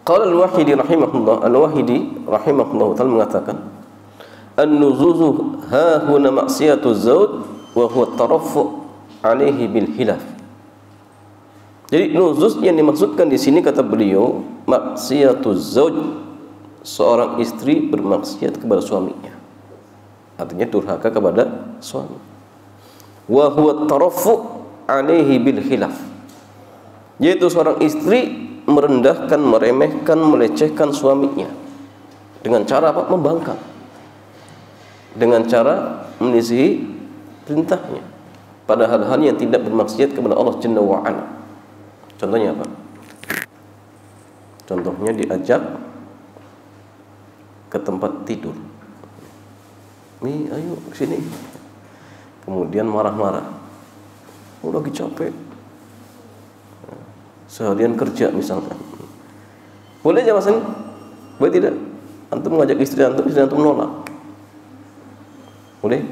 Qala Al-Wahidi rahimahullah ta'ala mengatakan, an-nuzuzu ha huna maksiyatu zawj wa huwa tarafu' alaihi bil hilaf. Jadi nuzuz yang dimaksudkan di sini kata beliau maksiyatu zawj, seorang istri bermaksiat kepada suaminya, artinya durhaka kepada suami. Wa huwa tarafu' alaihi bil hilaf, yaitu seorang istri merendahkan, meremehkan, melecehkan suaminya dengan cara apa? Membangkang, dengan cara menyelisihi perintahnya pada hal-hal yang tidak bermaksiat kepada Allah Jalla wa Ala. Contohnya apa? Contohnya diajak ke tempat tidur, nih ayo kesini, kemudian marah-marah, lagi capek, seharian kerja misalkan. Boleh aja mas ini? Boleh tidak? Antum mengajak istri antum nolak. Boleh?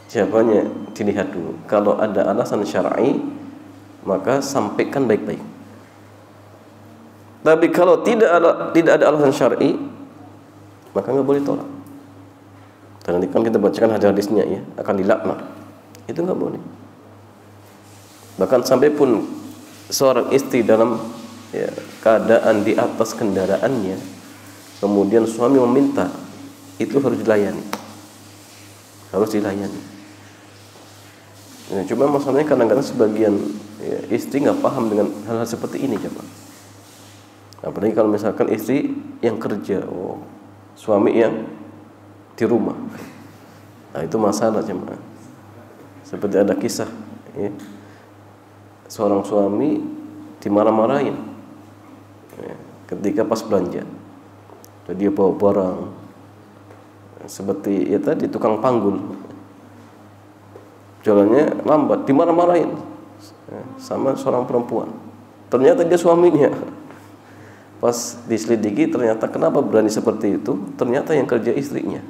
Jawabannya dilihat dulu. Kalau ada alasan syar'i, maka sampaikan baik-baik. Tapi kalau tidak ada alasan syar'i, maka nggak boleh tolak. Dan nanti kan kita bacakan hadis-hadisnya ya, akan dilaknat. Itu nggak boleh. Bahkan sampai pun seorang istri dalam keadaan di atas kendaraannya, kemudian suami meminta, itu harus dilayani. Harus dilayani. Ya, cuma masalahnya kadang-kadang sebagian istri nggak paham dengan hal-hal seperti ini, coba. Apalagi kalau misalkan istri yang kerja, suami yang di rumah. Nah itu masalah, coba. Seperti ada kisah, ya. Seorang suami dimarah-marahin ketika pas belanja. Jadi dia bawa barang seperti ya tadi tukang panggul, jalannya lambat, dimarah-marahin sama seorang perempuan. Ternyata dia suaminya. Pas diselidiki ternyata kenapa berani seperti itu? Ternyata yang kerja istrinya.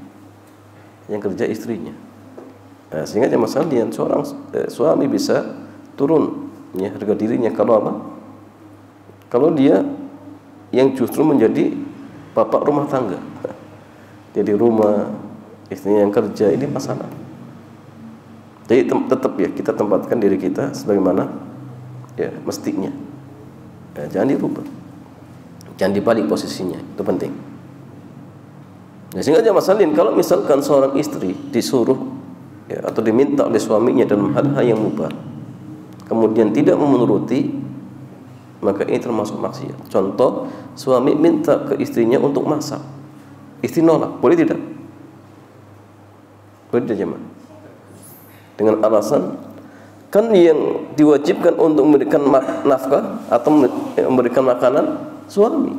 Yang kerja istrinya. Nah, sehingga masalah dia seorang suami bisa turun ya harga dirinya kalau apa? Kalau dia yang justru menjadi bapak rumah tangga. Jadi rumah, istrinya yang kerja, ini masalah. Jadi tetap ya kita tempatkan diri kita sebagaimana ya mestinya. Ya, jangan dirubah. Jangan dibalik posisinya, itu penting. Nah, sehingga aja masalahnya kalau misalkan seorang istri disuruh ya, atau diminta oleh suaminya dalam hal-hal yang mubah, kemudian tidak menuruti, maka ini termasuk maksiat. Contoh, suami minta ke istrinya untuk masak, istri nolak, boleh tidak? Boleh tidak jemaah? Dengan alasan kan yang diwajibkan untuk memberikan nafkah atau memberikan makanan suami.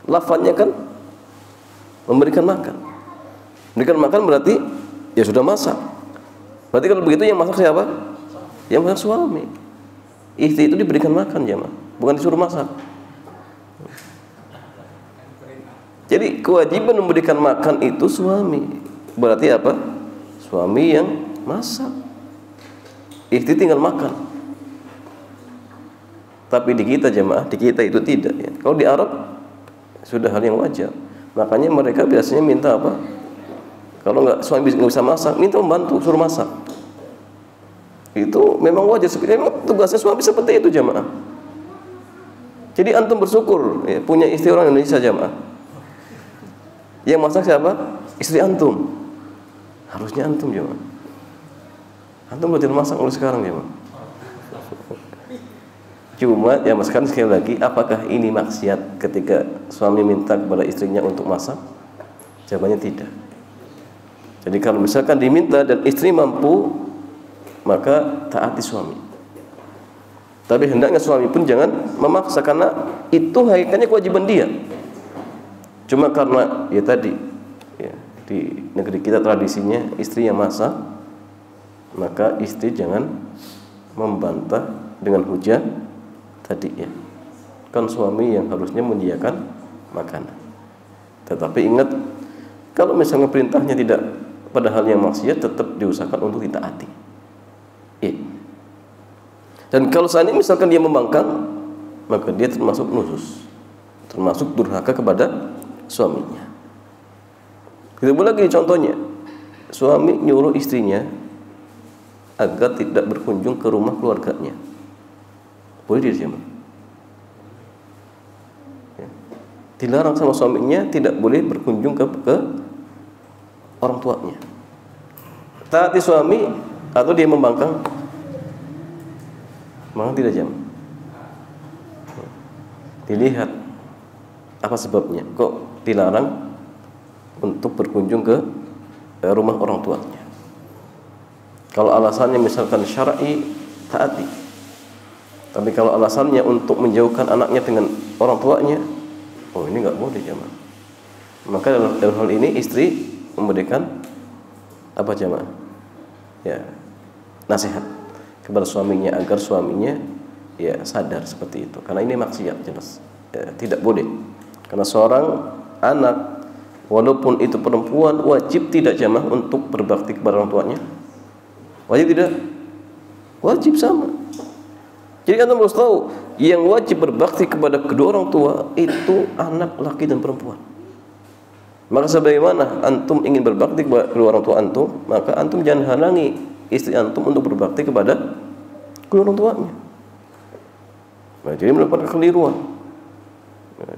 Lafaznya kan memberikan makan. Memberikan makan berarti ya sudah masak. Berarti kalau begitu yang masak siapa? Yang masak suami. Istri itu diberikan makan jemaah, bukan disuruh masak. Jadi kewajiban memberikan makan itu suami. Berarti apa? Suami yang masak. Istri tinggal makan. Tapi di kita jemaah, di kita itu tidak ya. Kalau di Arab sudah hal yang wajar. Makanya mereka biasanya minta apa? Kalau nggak suami nggak bisa masak, minta membantu, suruh masak. Itu memang wajar, memang tugasnya suami seperti itu jemaah. Jadi antum bersyukur ya, punya istri orang Indonesia jemaah. Yang masak siapa? Istri antum. Harusnya antum jemaah. Antum berarti masak mulai sekarang jemaah. Cuma ya mas kan sekali lagi, apakah ini maksiat ketika suami minta kepada istrinya untuk masak? Jawabannya tidak. Jadi kalau misalkan diminta dan istri mampu, maka taati suami. Tapi hendaknya suami pun jangan memaksa, karena itu hakikatnya kewajiban dia. Cuma karena ya tadi ya, di negeri kita tradisinya istri yang masak, maka istri jangan membantah dengan hujah tadi ya. Kan suami yang harusnya menyediakan makanan. Tetapi ingat, kalau misalnya perintahnya tidak pada hal yang maksiat, tetap diusahakan untuk ditaati. Dan kalau seandainya misalkan dia membangkang, maka dia termasuk nusus, termasuk durhaka kepada suaminya. Kita boleh lagi contohnya, suami nyuruh istrinya agar tidak berkunjung ke rumah keluarganya. Boleh dia diam? Dilarang sama suaminya tidak boleh berkunjung ke orang tuanya. Taati suami atau dia membangkang, maka tidak jam. Dilihat apa sebabnya, kok dilarang untuk berkunjung ke rumah orang tuanya. Kalau alasannya misalkan syar'i, taati. Tapi kalau alasannya untuk menjauhkan anaknya dengan orang tuanya, oh ini nggak boleh jamaah. Maka dalam hal ini istri memberikan apa jamaah? Ya, nasihat kepada suaminya agar suaminya ya sadar seperti itu. Karena ini maksiat jelas. Ya, tidak boleh. Karena seorang anak walaupun itu perempuan wajib tidak jamaah untuk berbakti kepada orang tuanya. Wajib tidak? Wajib sama. Jadi antum harus tahu, yang wajib berbakti kepada kedua orang tua itu anak laki dan perempuan. Maka sebagaimana antum ingin berbakti kepada kedua orang tua antum, maka antum jangan halangi istri antum untuk berbakti kepada kedua orang tuanya. Nah, jadi melakukan kekeliruan.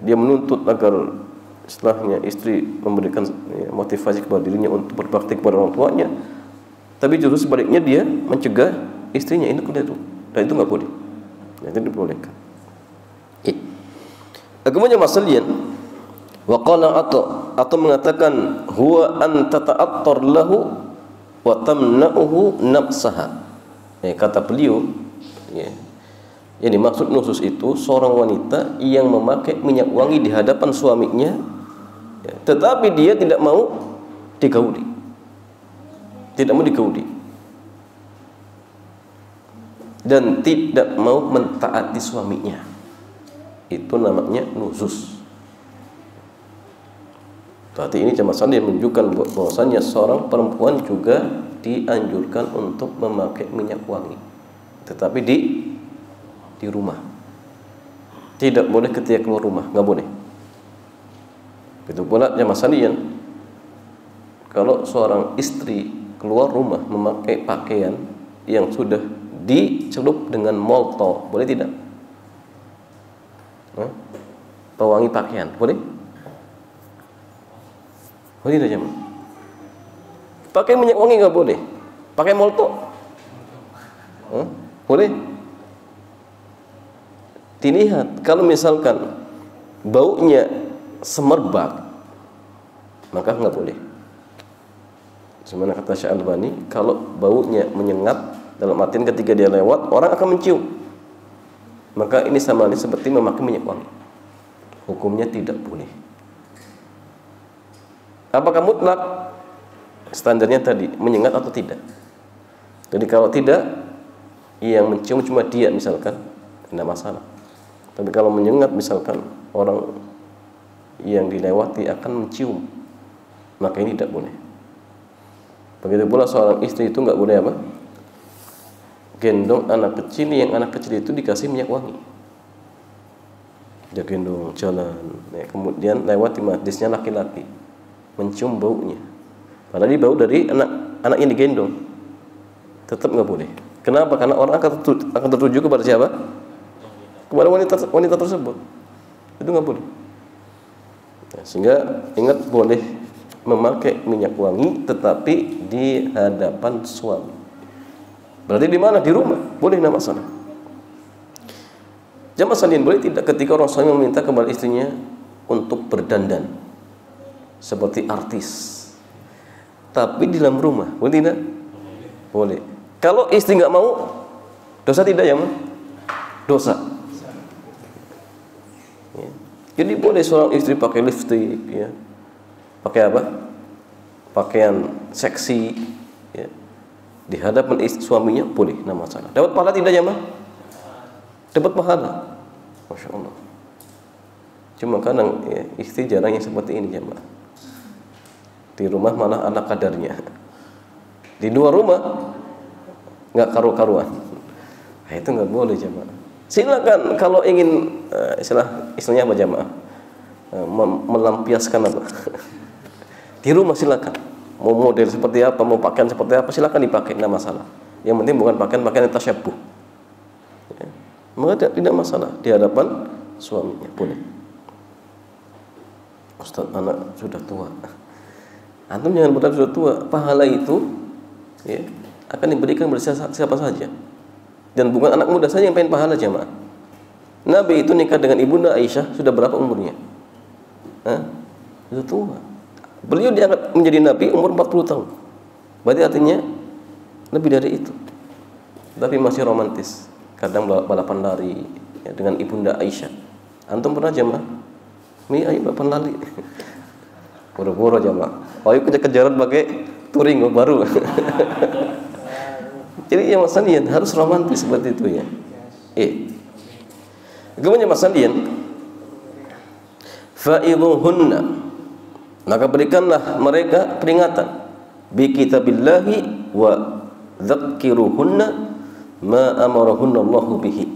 Dia menuntut agar setelahnya istri memberikan motivasi kepada dirinya untuk berbakti kepada orang tuanya, tapi justru sebaliknya dia mencegah istrinya. Ini keliru dan itu nggak boleh. Itu dibolehkan. Kemudian masalian wa qala atau mengatakan huwa an tata'attar lahu wa tamna'uhu nafsaha. Kata beliau, yang dimaksud nusus itu seorang wanita yang memakai minyak wangi di hadapan suaminya, tetapi dia tidak mau digauli. Tidak mau digauli. Dan tidak mau mentaati suaminya, itu namanya nusus. Berarti ini jamaah yang menunjukkan bahwasanya seorang perempuan juga dianjurkan untuk memakai minyak wangi, tetapi di rumah. Tidak boleh ketika keluar rumah, nggak boleh. Begitu pula jamaah sekalian, kalau seorang istri keluar rumah memakai pakaian yang sudah dicelup dengan molto, boleh tidak? Pewangi pakaian, boleh? Boleh tidak jemaah? Pakai minyak wangi nggak boleh. Pakai molto, boleh? Dilihat, kalau misalkan baunya semerbak, maka nggak boleh. Semana kata Syekh Albani, kalau baunya menyengat, dalam artian ketika dia lewat orang akan mencium, maka ini sama seperti memakai minyak wangi. Hukumnya tidak boleh. Apakah mutlak? Standarnya tadi menyengat atau tidak. Jadi kalau tidak, yang mencium cuma dia misalkan, tidak masalah. Tapi kalau menyengat misalkan orang yang dilewati akan mencium, maka ini tidak boleh. Begitu pula seorang istri itu nggak boleh apa? Gendong anak kecil, yang anak kecil itu dikasih minyak wangi. Dia gendong jalan, kemudian lewat di majlisnya laki-laki, mencium baunya. Padahal ini bau dari anak yang digendong, tetap nggak boleh. Kenapa? Karena orang akan tertuju kepada siapa? Kepada wanita tersebut. Itu nggak boleh. Sehingga ingat, boleh memakai minyak wangi, tetapi di hadapan suami. Berarti di mana? Di rumah. Boleh, tidak masalah. Jamaah sekalian, boleh tidak ketika orang suami meminta kepada istrinya untuk berdandan seperti artis, tapi di dalam rumah, boleh tidak? Boleh. Kalau istri nggak mau, dosa tidak ya? Dosa. Ya. Jadi boleh seorang istri pakai lipstick, ya. Pakai apa? Pakaian seksi, ya. Di hadapan suaminya boleh, tidak masalah. Dapat pahala tidak ya, dapat pahala, masya Allah. Cuma kadang ya, istri jarang yang seperti ini jemaah. Di rumah malah anak kadarnya, di luar rumah nggak karu-karuan. Nah, itu nggak boleh jemaah. Silakan kalau ingin istilahnya apa jamaah? Melampiaskan apa? Di rumah silakan. Mau model seperti apa, mau pakaian seperti apa, silakan dipakai, tidak masalah. Yang penting bukan pakaian yang tasyabuh. Ya. Maka tidak masalah di hadapan suaminya, boleh. Ustaz, anak sudah tua. Antum jangan berkata sudah tua. Pahala itu ya, akan diberikan kepada siapa saja. Dan bukan anak muda saja yang pengen pahala jamaah. Nabi itu nikah dengan ibunda Aisyah sudah berapa umurnya? Sudah tua. Beliau diangkat menjadi nabi umur 40 tahun. Berarti artinya lebih dari itu. Tapi masih romantis. Kadang balapan lari ya, dengan ibunda Aisyah. Antum pernah jamaah? Ayo balapan lari. Boro-boro jamaah. Ayo kejar-kejaran pakai touring baru. Jadi ya Mas Sandian harus romantis seperti itu ya. Kemudian Mas Sandian, fa'idhuhunna, maka berikanlah mereka peringatan bi kitabillahi wa dzakkiruhunna ma amarahunna Allahu bihi.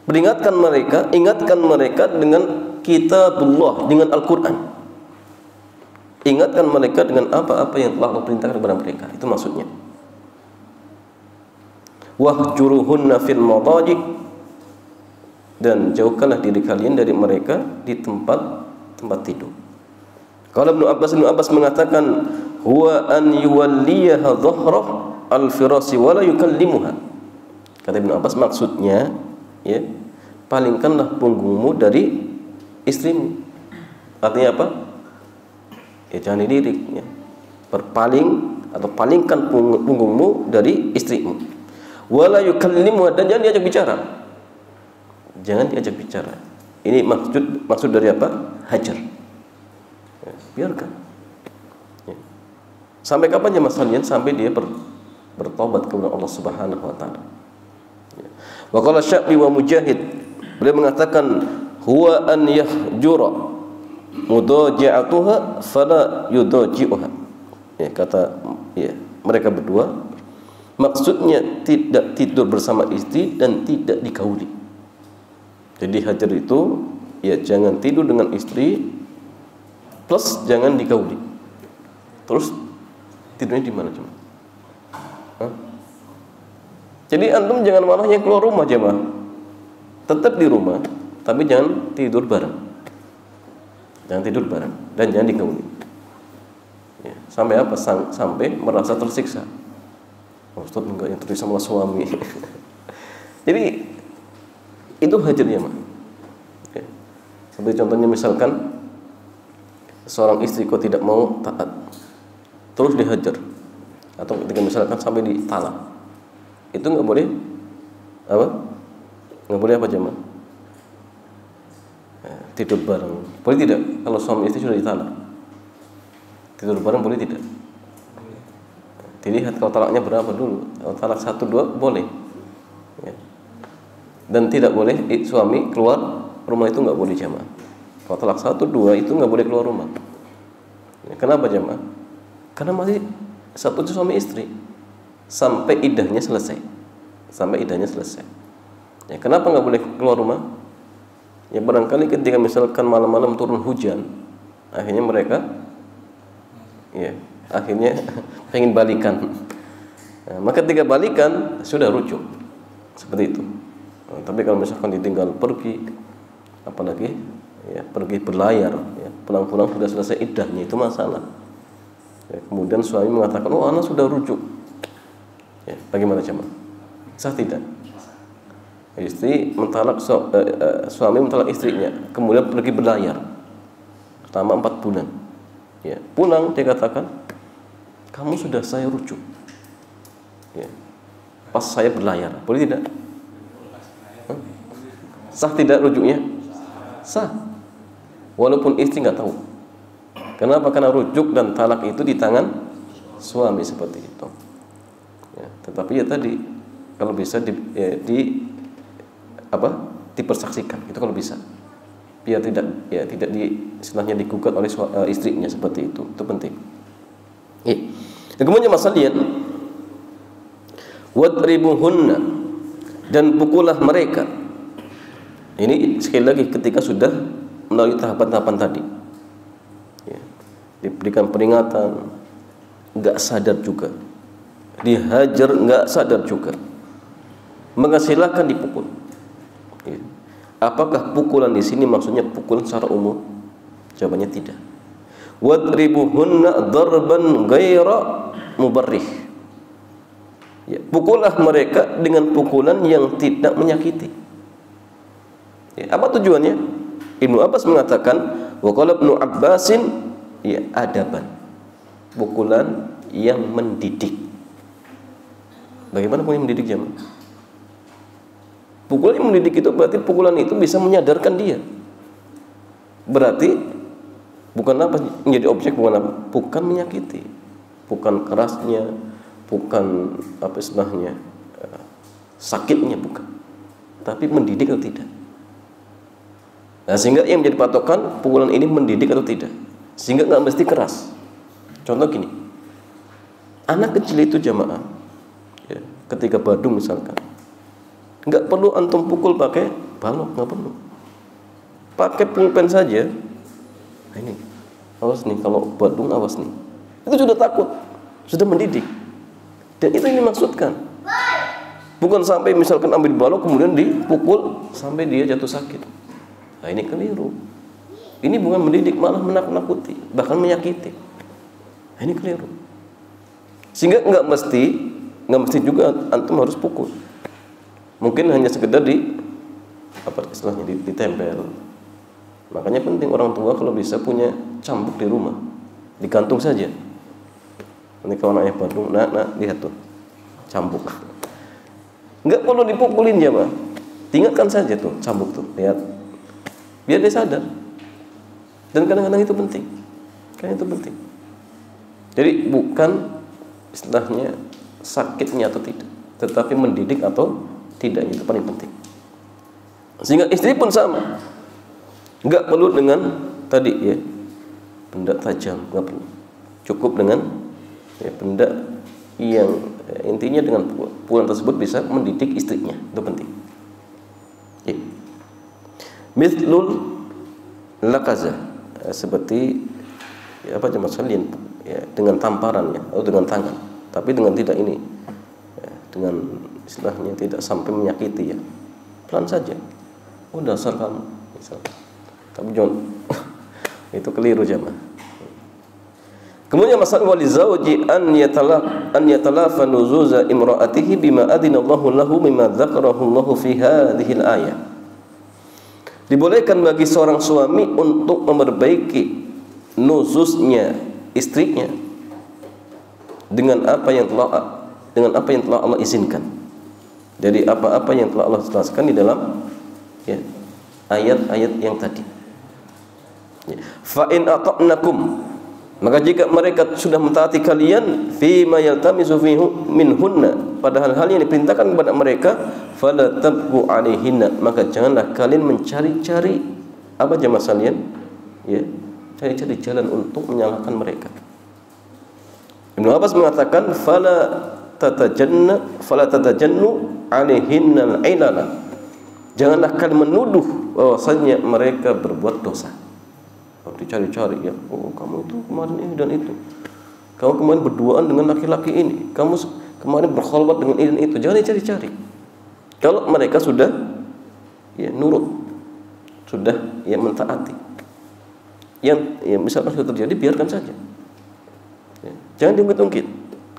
Peringatkan mereka, ingatkan mereka dengan kitabullah, dengan Al-Qur'an. Ingatkan mereka dengan apa-apa yang telah Allah perintahkan kepada mereka. Itu maksudnya. Wahjuruhunna fil madaji, dan jauhkanlah diri kalian dari mereka di tempat tidur. Kalau Ibnu Abbas mengatakan huwa an yuwalliyaha dhahrah al-firasi wa la yukallimuha. Kata Ibnu Abbas maksudnya ya, palingkanlah punggungmu dari istrimu. Artinya apa? Ya jangan dilirik ya. Berpaling atau palingkan punggungmu dari istrimu. Wa la yukallimuha, dan jangan diajak bicara. Jangan diajak bicara. Ini maksud dari apa? Hajar. Ya, biarkan. Ya. Sampai kapan ya Mas Halian? Sampai dia bertobat kepada Allah Subhanahu wa taala. Ya. Wa qala Syafi'i wa Mujahid, beliau mengatakan huwa an yahjura mudaji'atuha fala yudaji'uha. Ya, kata ya, mereka berdua maksudnya tidak tidur bersama istri dan tidak digauli. Jadi hajar itu ya jangan tidur dengan istri plus jangan digauli. Terus tidurnya di mana cuma? Jadi antum jangan malahnya keluar rumah jemaah. Tetap di rumah, tapi jangan tidur bareng. Jangan tidur bareng dan jangan digauli. Ya, sampai apa? Sampai merasa tersiksa. Ustaz enggak yang tersiksa sama suami. Jadi itu hajarnya mah. Ya. Seperti contohnya misalkan seorang istri kok tidak mau taat, terus dihajar, atau ketika misalkan sampai ditalak, itu nggak boleh apa? Nggak boleh apa jemaah? Ya, tidur bareng, boleh tidak? Kalau suami istri sudah ditalak, tidur bareng boleh tidak? Dilihat kalau talaknya berapa dulu. Kalau talak 1, 2 boleh. Ya. Dan tidak boleh suami keluar rumah, itu nggak boleh jamaah. Kalau talak 1, 2 itu nggak boleh keluar rumah. Ya, kenapa jamaah? Karena masih satu suami istri sampai iddahnya selesai. Sampai iddahnya selesai. Ya, kenapa nggak boleh keluar rumah? Ya barangkali ketika misalkan malam-malam turun hujan, akhirnya mereka ya akhirnya pengen balikan. Nah, maka ketika balikan sudah rujuk seperti itu. Nah, tapi kalau misalkan ditinggal pergi, apalagi ya pergi berlayar, ya, pulang-pulang sudah selesai iddahnya, itu masalah. Ya, kemudian suami mengatakan, oh anak sudah rujuk. Ya, bagaimana jemaah? Sah tidak? Istri mentalak suami mentalak istrinya, kemudian pergi berlayar selama 4 bulan. Ya, pulang dia katakan, kamu sudah saya rujuk. Ya. Pas saya berlayar, boleh tidak? Sah tidak rujuknya? Sah. Walaupun istri nggak tahu. Kenapa? Karena rujuk dan talak itu di tangan suami seperti itu. Ya, tetapi ya tadi kalau bisa dipersaksikan, itu kalau bisa. Biar tidak istilahnya digugat oleh istrinya seperti itu. Itu penting. Kemudian masalian wadribuhunna, dan pukullah mereka. Ini sekali lagi ketika sudah melalui tahapan-tahapan tadi, ya, diberikan peringatan, nggak sadar juga, dihajar nggak sadar juga, maka silakan dipukul. Ya. Apakah pukulan di sini maksudnya pukulan secara umum? Jawabannya tidak. Wadribuhunna darban ghaira mubarrih. Ya, pukullah mereka dengan pukulan yang tidak menyakiti. Ya, apa tujuannya? Ibnu Abbas mengatakan, wa qala Ibnu Abbasin, ya, adaban. Pukulan yang mendidik. Bagaimana pukulan mendidik jemaah? Pukulan yang mendidik itu berarti pukulan itu bisa menyadarkan dia. Berarti bukan apa menjadi objek, bukan apa? Bukan menyakiti, bukan kerasnya, bukan apa istilahnya, sakitnya, bukan. Tapi mendidik atau tidak. Nah, sehingga yang menjadi patokan pukulan ini mendidik atau tidak. Sehingga nggak mesti keras. Contoh gini, anak kecil itu jamaah, ya, ketika badung misalkan, nggak perlu antum pukul pakai balok, nggak perlu. Pakai pulpen saja. Nah, ini, awas nih kalau badung, awas nih. Itu sudah takut, sudah mendidik. Dan itu yang dimaksudkan. Bukan sampai misalkan ambil balok kemudian dipukul sampai dia jatuh sakit. Nah, ini keliru. Ini bukan mendidik, malah menakut-nakuti, bahkan menyakiti. Nah, ini keliru. Sehingga nggak mesti juga antum harus pukul. Mungkin hanya sekedar apa istilahnya, ditempel. Makanya penting orang tua kalau bisa punya cambuk di rumah, digantung saja. Nanti kalau anaknya badung, nak lihat tuh cambuk. Nggak perlu dipukulin ya, Pak. Tinggalkan saja tuh cambuk tuh, lihat, biar dia sadar. Dan kadang-kadang itu penting. Jadi bukan istilahnya sakitnya atau tidak, tetapi mendidik atau tidak, itu paling penting. Sehingga istri pun sama, nggak perlu dengan tadi, ya, benda tajam, nggak perlu. Cukup dengan, ya, benda yang, ya, intinya dengan pukulan tersebut bisa mendidik istrinya, itu penting. Ya. Mithlul lakaza, seperti, ya, apa jemaah sekalian, ya, dengan tamparannya atau dengan tangan, tapi dengan tidak ini, ya, dengan istilahnya tidak sampai menyakiti, ya, pelan saja. Oh, dasar kamu, misalnya. Tapi jangan itu keliru jemaah. Kemudian masalah walizauji an yatalafa nuzuza imraatihi bima adina Allahu lahu mimma dzakarahu Allahu fi hadhihi al-ayah. Dibolehkan bagi seorang suami untuk memperbaiki nuzuznya istrinya dengan apa yang telah Allah izinkan. Jadi apa-apa yang telah Allah jelaskan di dalam, ya, ayat-ayat yang tadi. Ya. Fa in ata'nakum, maka jika mereka sudah mentaati kalian fi ma yaltamisu minhunna, pada hal-hal yang diperintahkan kepada mereka, fala tabghu alaihinna, maka janganlah kalian mencari-cari apa jemaah sekalian, ya, cari-cari jalan untuk menyalahkan mereka. Ibnu Abbas mengatakan fala tatajannu alaihinnal ilala, janganlah kalian menuduh bahwasanya mereka berbuat dosa. Kalau dicari-cari, ya, oh kamu itu kemarin ini dan itu, kamu kemarin berduaan dengan laki-laki ini, kamu kemarin berkholwat dengan ini dan itu, jangan dicari-cari. Kalau mereka sudah, ya, nurut, sudah, ya, mentaati, yang, ya, misalkan sudah terjadi, biarkan saja, ya, jangan diungkit-ungkit.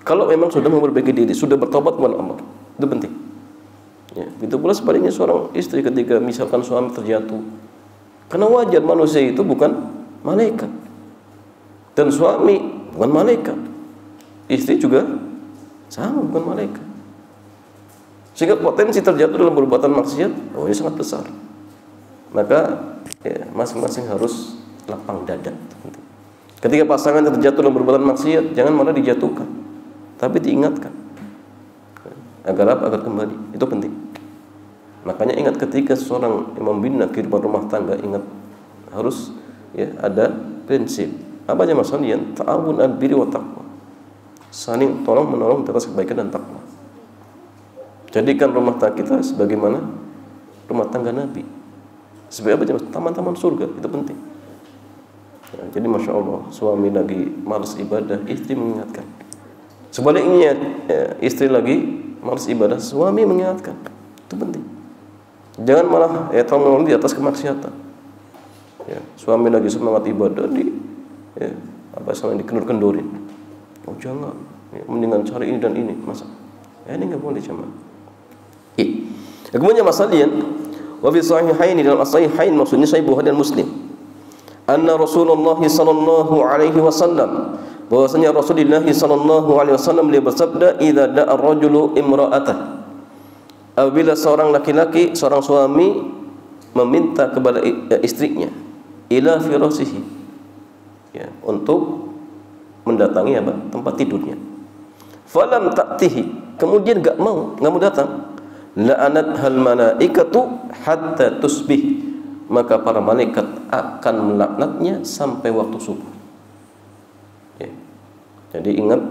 Kalau memang sudah memperbaiki diri, sudah bertobat kepada Allah, itu penting. Ya, begitu pula sebaliknya seorang istri ketika misalkan suami terjatuh, karena wajar, manusia itu bukan malaikat, dan suami bukan malaikat, istri juga sama bukan malaikat, sehingga potensi terjatuh dalam perbuatan maksiat, oh, ini sangat besar. Maka, ya, masing-masing harus lapang dada. Ketika pasangan terjatuh dalam perbuatan maksiat, jangan malah dijatuhkan, tapi diingatkan agar apa? Agar kembali. Itu penting. Makanya ingat ketika seorang yang membina kehidupan rumah tangga, ingat harus, ya, ada prinsip. Apa aja masalahnya? Ta'awun al-birri wa taqwa. Saling tolong menolong atas kebaikan dan takwa. Jadikan rumah tangga kita sebagaimana rumah tangga Nabi. Sebagai apa jemaah? Taman-taman surga, itu penting. Ya, jadi masya Allah, suami lagi malas ibadah, istri mengingatkan. Sebaliknya, istri lagi malas ibadah, suami mengingatkan. Itu penting. Jangan malah terlalu di atas kemaksiatan. Ya, suami lagi semangat ibadah dikendur-kendurin. Oh jangan, mendingan cari ini dan ini, masa? Ini nggak boleh jemaah. Kemudian masalian, wa fi sahihaini dalam as-sahihain maksudnya Sahih Bukhari dan Muslim. Anna Rasulullah sallallahu alaihi wasallam, bahwasanya Rasulullah sallallahu alaihi wasallam beliau bersabda, "Idza da'a ar-rajulu imra'atah." Apabila seorang laki-laki, seorang suami meminta kepada istrinya ila firasihi, ya, untuk mendatangi apa? Tempat tidurnya. Falam ta'tihi, kemudian enggak mau datang. La'anat hal malaikatu hatta tusbih, maka para malaikat akan melaknatnya sampai waktu subuh. Ya. Jadi ingat,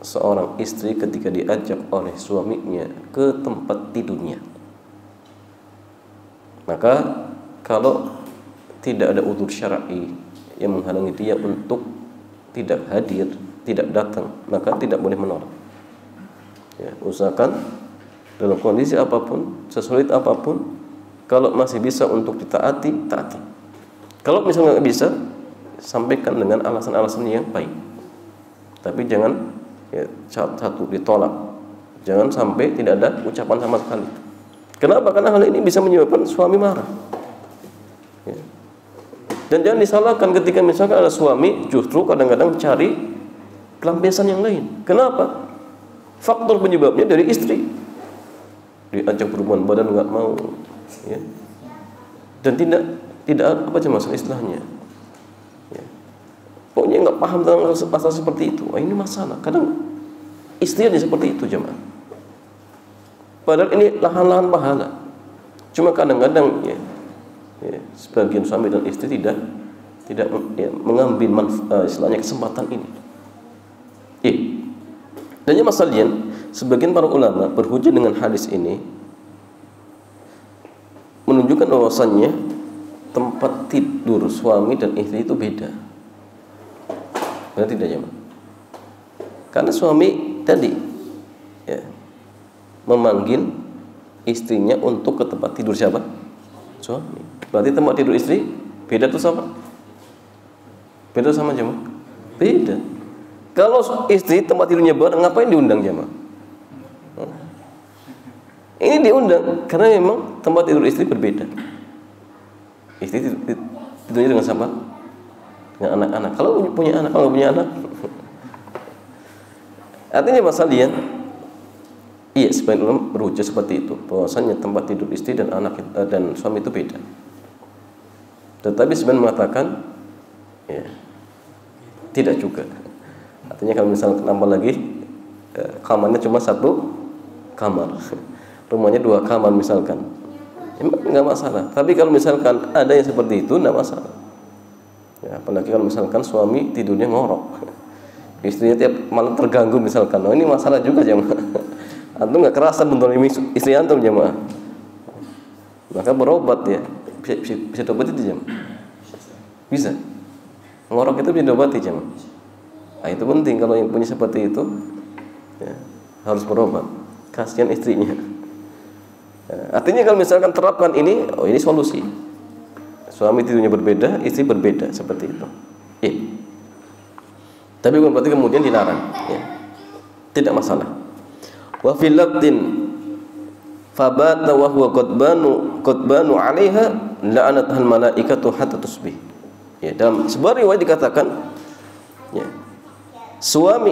seorang istri ketika diajak oleh suaminya ke tempat tidurnya, maka kalau tidak ada udzur syar'i yang menghalangi dia untuk tidak hadir, tidak datang, maka tidak boleh menolak. Ya, usahakan dalam kondisi apapun, sesulit apapun, kalau masih bisa untuk ditaati, taati. Kalau misalnya nggak bisa, sampaikan dengan alasan-alasan yang baik. Tapi jangan satu ditolak. Jangan sampai tidak ada ucapan sama sekali. Kenapa? Karena hal ini bisa menyebabkan suami marah. Ya. Dan jangan disalahkan ketika misalkan ada suami justru kadang-kadang cari pelampiasan yang lain. Kenapa? Faktor penyebabnya dari istri. Diajak berhubungan badan nggak mau, ya. Dan tidak apa aja masalah istilahnya. Ya. Pokoknya nggak paham tentang masalah seperti itu. Ini masalah. Kadang istri aja seperti itu jemaah. Padahal ini lahan-lahan pahala. Cuma kadang-kadang sebagian suami dan istri tidak mengambil istilahnya kesempatan ini. Dan yang masalahnya, sebagian para ulama berhujjah dengan hadis ini menunjukkan bahwasannya tempat tidur suami dan istri itu beda. Benar tidak ya? Karena suami tadi memanggil istrinya untuk ke tempat tidur siapa? Suami. Berarti tempat tidur istri beda tuh sama? Beda sama jemaah? Beda. Kalau istri tempat tidurnya bareng, ngapain diundang jemaah? Ini diundang karena memang tempat tidur istri berbeda. Istri tidurnya dengan siapa? Dengan anak-anak. Kalau punya anak, kalau punya anak, artinya masalahnya, sebagian ulama berhujjah seperti itu, bahwasanya tempat tidur istri dan anak dan suami itu beda. Tetapi sebagian mengatakan, tidak juga. Artinya kalau misalnya nambah lagi, kamarnya cuma satu kamar, rumahnya 2 kamar misalkan, nggak masalah. Tapi kalau misalkan ada yang seperti itu, nggak masalah. Ya, apalagi kalau misalkan suami tidurnya ngorok, istrinya tiap malam terganggu misalkan, ini masalah juga jemaah. Antum nggak kerasa mendolimi istri antum jemaah, maka berobat ya, bisa diobati jemaah, bisa. Ngorok itu bisa diobati jemaah. Nah, itu penting kalau yang punya seperti itu, harus berobat. Kasihan istrinya. Artinya kalau misalkan terapkan ini, ini solusi. Suami tidurnya berbeda, istri berbeda, seperti itu. Tapi bukan berarti kemudian dilarang, tidak masalah. Wa fil labdin fabata wa huwa qadbanu 'alaiha la'anatul malaikatu hatta tusbih. Dalam sebuah riwayat dikatakan, suami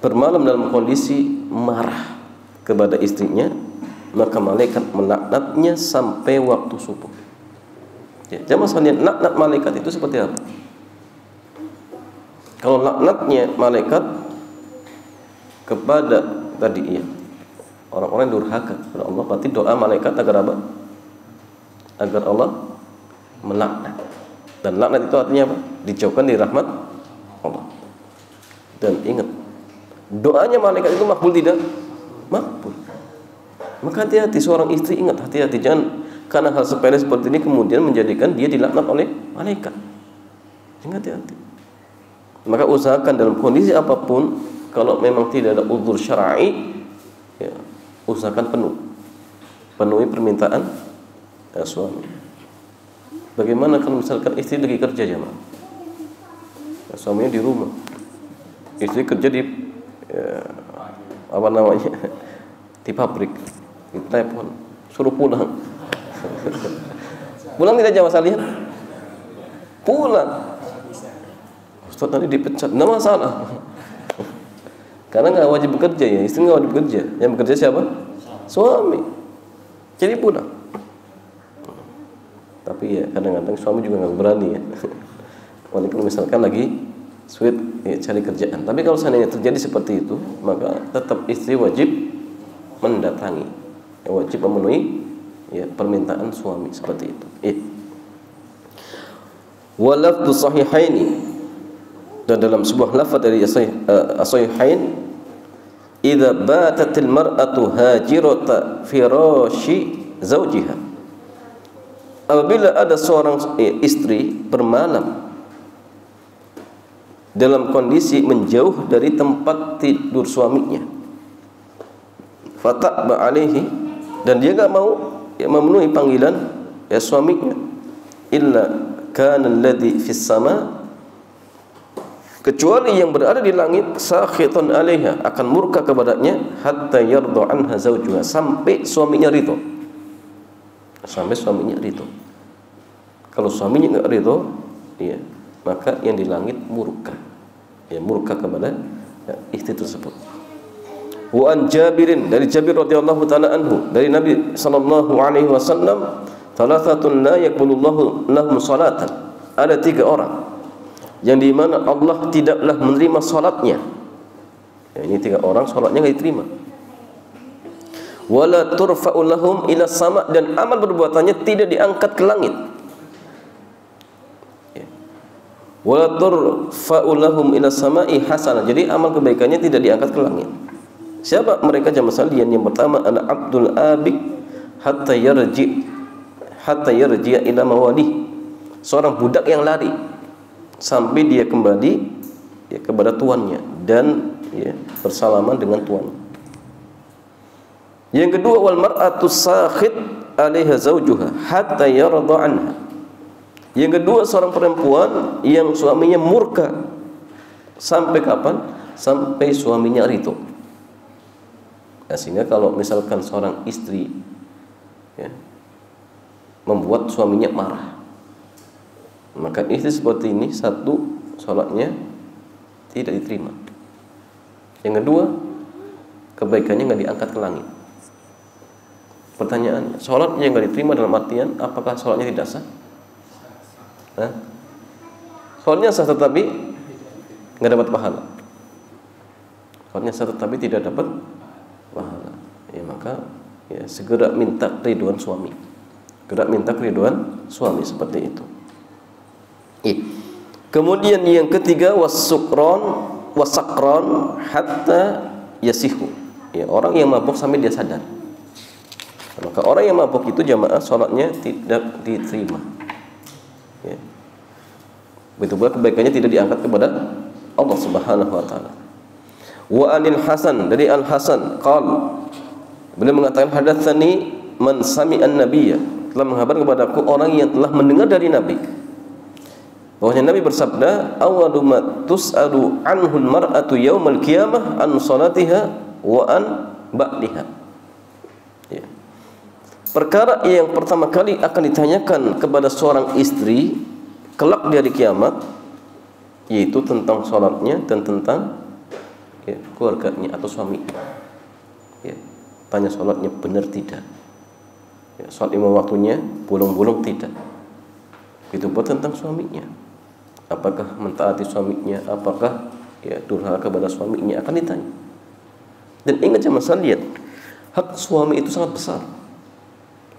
bermalam dalam kondisi marah kepada istrinya, maka malaikat melaknatnya sampai waktu subuh. Jamaah sekalian, laknat malaikat itu seperti apa? Kalau laknatnya malaikat kepada orang-orang yang durhaka kepada Allah, berarti doa malaikat agar apa? Agar Allah melaknat. Dan laknat itu artinya apa? Dijauhkan dari rahmat Allah. Dan ingat, doanya malaikat itu makbul tidak? makbul. Maka hati-hati seorang istri, ingat, hati-hati, jangan karena hal sepele seperti ini kemudian menjadikan dia dilaknat oleh malaikat. Jangan, hati-hati. Maka usahakan dalam kondisi apapun, kalau memang tidak ada uzur syar'i, ya, usahakan penuhi permintaan suami. Bagaimana kalau misalkan istri lagi kerja, jemaah, suaminya di rumah, istri kerja di di pabrik, di telepon, suruh pulang. Pulang tidak jamaah sekalian? Pulang. Ustaz tadi dipecat, nggak masalah. Karena nggak wajib bekerja, ya, istri nggak wajib bekerja. Yang bekerja siapa? Suami. Jadi pulang. Tapi ya kadang-kadang suami juga nggak berani, ya. Walaupun misalkan lagi sweet, ya, cari kerjaan. Tapi kalau seandainya terjadi seperti itu, maka tetap istri wajib mendatangi, ya, wajib memenuhi, ya, permintaan suami seperti itu. Walafdu sahihaini, dan dalam sebuah lafaz dari as-sahihain, idza batatil mar'atu hajirata firashi zawjiha, apabila ada seorang istri bermalam dalam kondisi menjauh dari tempat tidur suaminya, fataba alaihi, dan dia enggak mau, ya, memenuhi panggilan, ya, suaminya, illa kana alladhi fis sama, kecuali yang berada di langit, sakhitan alaiha, akan murka kepadanya, hatta yarda anha zawjuha, sampai suaminya ridho. Sampai suaminya ridho. Kalau suaminya enggak ridho, ya, maka yang di langit murka, ya, murka kepada, ya, istri tersebut. Wa an Jabirin, dari Jabir radhiyallahu taala anhu, dari Nabi sallallahu alaihi wasallam, thalathatun la yaqbalullahu lahum salatan, ada 3 orang yang di mana Allah tidaklah menerima salatnya. Ya, ini 3 orang salatnya enggak diterima. Wala turfa'u lahum ila sama, dan amal perbuatannya tidak diangkat ke langit. Wala turfa'u lahum ila sama'i hasanah, jadi amal kebaikannya tidak diangkat ke langit. Siapa mereka jamaah sekalian? Yang pertama, ana abdul abik hatta yarji ila mawalih, seorang budak yang lari sampai dia kembali, ya, kepada tuannya, dan, ya, bersalaman dengan tuannya. Yang kedua, wal mar'atu sakhit 'alaiha zawjuha hatta yarda anha. Yang kedua, seorang perempuan yang suaminya murka, sampai kapan? Sampai suaminya ridho. Nah, sehingga kalau misalkan seorang istri, ya, membuat suaminya marah, maka istri seperti ini, satu, sholatnya tidak diterima. Yang kedua, kebaikannya nggak diangkat ke langit. Pertanyaannya, sholatnya nggak diterima dalam artian apakah sholatnya tidak sah? Nah, sholatnya sah tetapi nggak dapat pahala. Sholatnya sah tetapi tidak dapat pahala. Ya, maka, ya, segera minta keriduan suami. Segera minta keriduan suami seperti itu. Kemudian yang ketiga, wasakron hatta yasihu, ya, orang yang mabuk sampai dia sadar. Maka orang yang mabuk itu jamaah sholatnya tidak diterima, ya. Begitu pula kebaikannya tidak diangkat kepada Allah Subhanahu wa taala. Wa anil Hasan, dari Al Hasan qala, beliau mengatakan, hadatsani man sami'an nabiyya, telah mengabarkan kepadaku orang yang telah mendengar dari Nabi, bahwasanya Nabi bersabda, awwalu ma tus'alu anhu al-mar'atu yaumal qiyamah an salatiha wa an ba'liha. Ya. Perkara yang pertama kali akan ditanyakan kepada seorang istri kelak di hari kiamat, yaitu tentang salatnya dan tentang, ya, keluarganya atau suaminya. Ya. Tanya salatnya benar tidak? Ya, salat 5 waktunya bolong-bolong tidak? Itu pun tentang suaminya. Apakah mentaati suaminya? Apakah, ya, durhaka kepada suaminya? Akan ditanya. Dan ingat jemaah sekalian, hak suami itu sangat besar.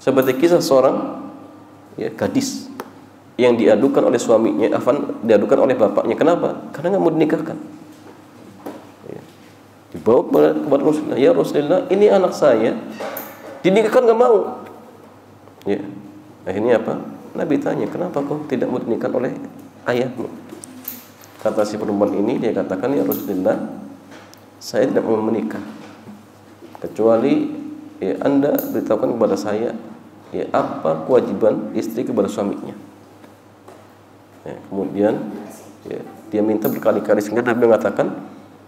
Seperti kisah seorang, ya, gadis yang diadukan oleh suaminya, diadukan oleh bapaknya. Kenapa? Karena nggak mau dinikahkan. Ya. dibawa kepada Rasulullah. Ya Rasulullah, ini anak saya dinikahkan nggak mau. Ya, akhirnya apa? Nabi tanya, kenapa kau tidak mau dinikahkan oleh ayahmu? Kata si perempuan ini, dia katakan, ya Rasulullah, saya tidak mau menikah kecuali ya Anda beritahukan kepada saya ya apa kewajiban istri kepada suaminya. Ya, kemudian ya, dia minta berkali-kali sehingga Nabi mengatakan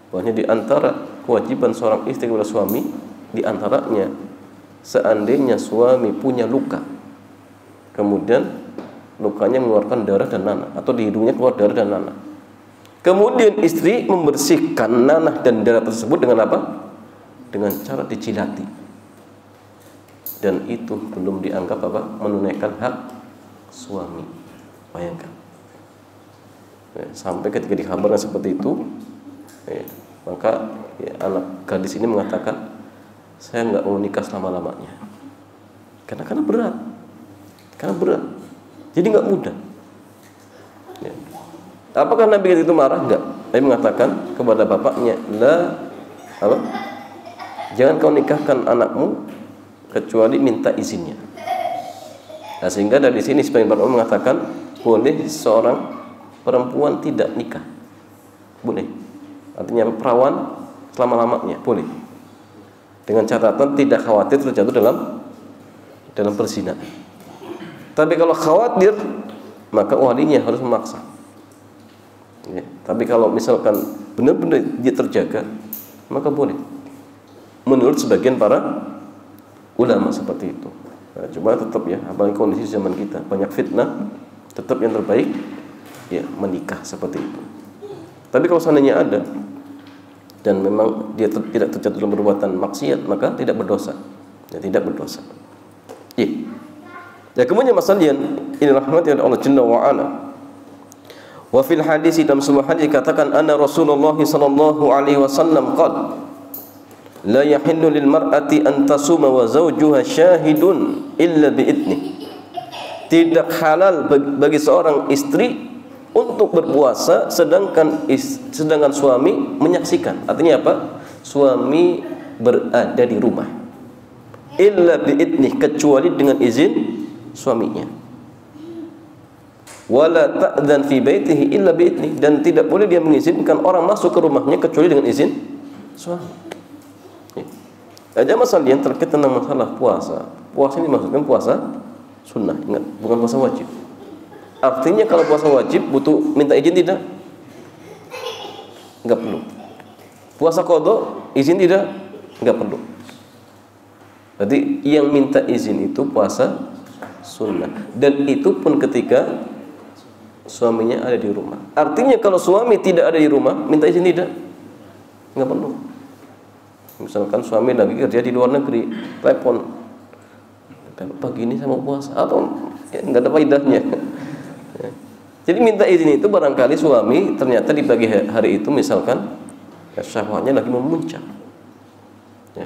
bahwa di antara kewajiban seorang istri kepada suami, di antaranya seandainya suami punya luka, kemudian lukanya mengeluarkan darah dan nanah, atau di hidungnya keluar darah dan nanah, kemudian istri membersihkan nanah dan darah tersebut dengan apa? Dengan cara dicilati, dan itu belum dianggap apa? Menunaikan hak suami. Bayangkan ya, sampai ketika dikabarkan seperti itu ya, maka ya, anak gadis ini mengatakan, saya nggak mau nikah selama-lamanya karena berat, jadi nggak mudah ya. Apakah Nabi itu marah? Enggak. Nabi mengatakan kepada bapaknya, apa? Jangan kau nikahkan anakmu kecuali minta izinnya. Nah, sehingga dari sini sebagian ulama mengatakan boleh seorang perempuan tidak nikah, boleh. Artinya perawan selama-lamanya boleh, dengan catatan tidak khawatir terjatuh dalam perzinahan. Tapi kalau khawatir, maka walinya harus memaksa. Ya, tapi kalau misalkan benar-benar dia terjaga, maka boleh. Menurut sebagian para ulama seperti itu. Nah, cuma tetap ya, apalagi kondisi zaman kita banyak fitnah, tetap yang terbaik ya menikah seperti itu. Tapi kalau seandainya ada dan memang dia tidak terjatuh dalam perbuatan maksiat, maka tidak berdosa. Ya, tidak berdosa. Iya. Ya, kemudian masalahnya ini rahmat dari Allah Jalla wa ala. Wa fil hadis, dalam sebuah hadis dikatakan, anna Rasulullah sallallahu alaihi wasallam qala la yahillu lil mar'ati an tasuma wa zawjuha syahidun illa bi idnih. Tidak halal bagi seorang istri untuk berpuasa sedangkan suami menyaksikan. Artinya apa? Suami berada di rumah. Illa bi idnih, kecuali dengan izin suaminya. Wala ta'dzan fi baitihi illa bi idnih, dan tidak boleh dia mengizinkan orang masuk ke rumahnya kecuali dengan izin suami. Ada masalah yang terkait tentang masalah puasa. Puasa ini maksudkan puasa sunnah, ingat, bukan puasa wajib. Artinya kalau puasa wajib butuh minta izin tidak? Enggak perlu. Puasa qada izin tidak? Enggak perlu. Berarti yang minta izin itu puasa sunnah, dan itu pun ketika suaminya ada di rumah. Artinya kalau suami tidak ada di rumah, minta izin tidak? Enggak perlu. Misalkan suami lagi kerja di luar negeri, telepon, pagi ini saya mau puasa, atau ya, nggak ada faedahnya. Ya. Jadi minta izin itu barangkali suami ternyata di pagi hari itu misalkan ya, syahwatnya lagi memuncak, ya,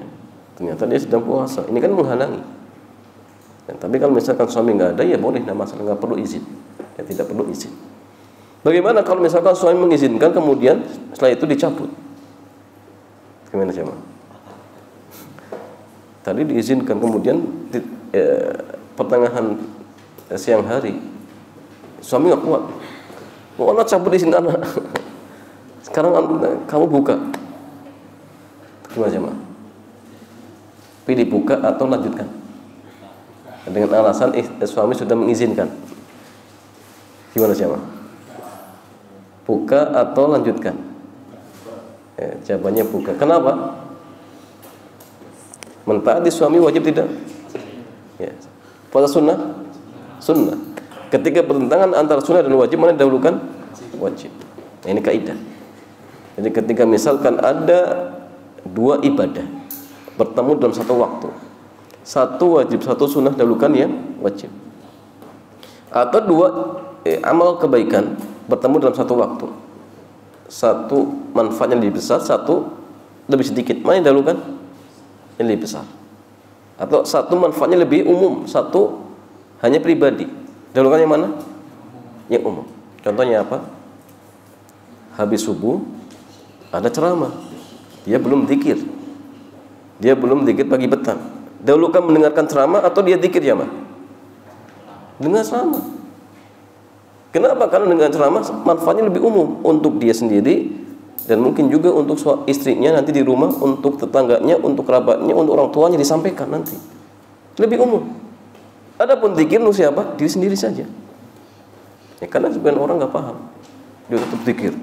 ternyata dia sedang puasa, ini kan menghalangi. Ya, tapi kalau misalkan suami nggak ada, ya boleh, nah masalah nggak perlu izin, ya tidak perlu izin. Bagaimana kalau misalkan suami mengizinkan kemudian setelah itu dicabut? Gimana sih, tadi diizinkan kemudian pertengahan siang hari suami nggak kuat, mau anak cabut izin anak, sekarang kamu buka, gimana jemaah? Pilih buka atau lanjutkan dengan alasan suami sudah mengizinkan, gimana jemaah? Buka atau lanjutkan? Jawabannya buka. Kenapa? Mentaati suami wajib tidak? Ya. Puasa sunnah? Sunnah. Ketika bertentangan antara sunnah dan wajib, mana didahulukan? Wajib. Nah, ini kaidah. Jadi ketika misalkan ada dua ibadah bertemu dalam satu waktu, satu wajib, satu sunnah, dahulukan yang wajib. Atau dua amal kebaikan bertemu dalam satu waktu, satu manfaatnya lebih besar, satu lebih sedikit, mana yang dahulukan? Yang lebih besar. Atau satu manfaatnya lebih umum, satu hanya pribadi, dahulukan yang mana? Yang umum. Contohnya apa? Habis subuh ada ceramah, Dia belum zikir. Dia belum zikir pagi petang. Dahulukan mendengarkan ceramah atau dia zikir jamaah? Dengar ceramah. Kenapa? Karena dengan ceramah manfaatnya lebih umum untuk dia sendiri dan mungkin juga untuk istrinya nanti di rumah, untuk tetangganya, untuk kerabatnya, untuk orang tuanya disampaikan nanti. Lebih umum. Adapun zikir untuk siapa? Diri sendiri saja. Ya, karena sebagian orang nggak paham. Dia tetap zikir.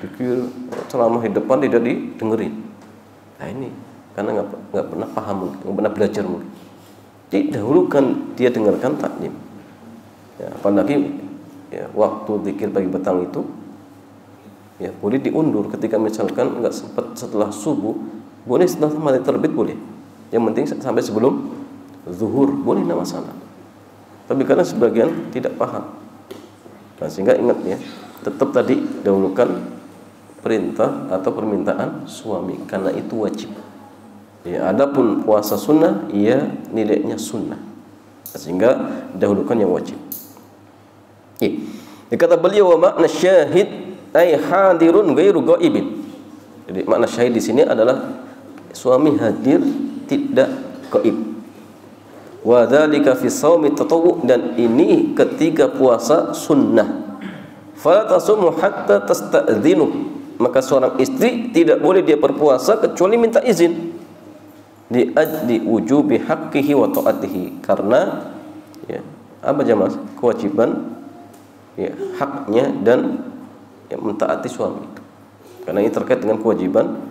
Zikir ceramah di depan tidak didengerin. Nah ini karena nggak pernah paham mungkin, nggak pernah belajar mungkin. Jadi dahulukan dia dengarkan taklim. Ya, apalagi ya, waktu zikir pagi petang itu ya boleh diundur ketika misalkan nggak sempat setelah subuh, boleh setelah matahari terbit boleh. Yang penting sampai sebelum zuhur boleh, tidak masalah. Tapi karena sebagian tidak paham, nah sehingga ingat ya, tetap tadi dahulukan perintah atau permintaan suami karena itu wajib. Ya, adapun puasa sunnah, ia nilainya sunnah, sehingga dahulukan yang wajib. Ya. Kata beliau, wa makna syahid ay hadirun ghairu ghaibin. Jadi makna syahid di sini adalah suami hadir tidak gaib. Wa dzalika fi shaumi tatawwu, dan ini ketika puasa sunnah. Fala tasumu hatta tasta'dzinu, maka seorang istri tidak boleh dia berpuasa kecuali minta izin. Di wujubi haqqihi wa ta'atihi, karena ya apa jemaah, kewajiban ya haknya dan ya, mentaati suami. Karena ini terkait dengan kewajiban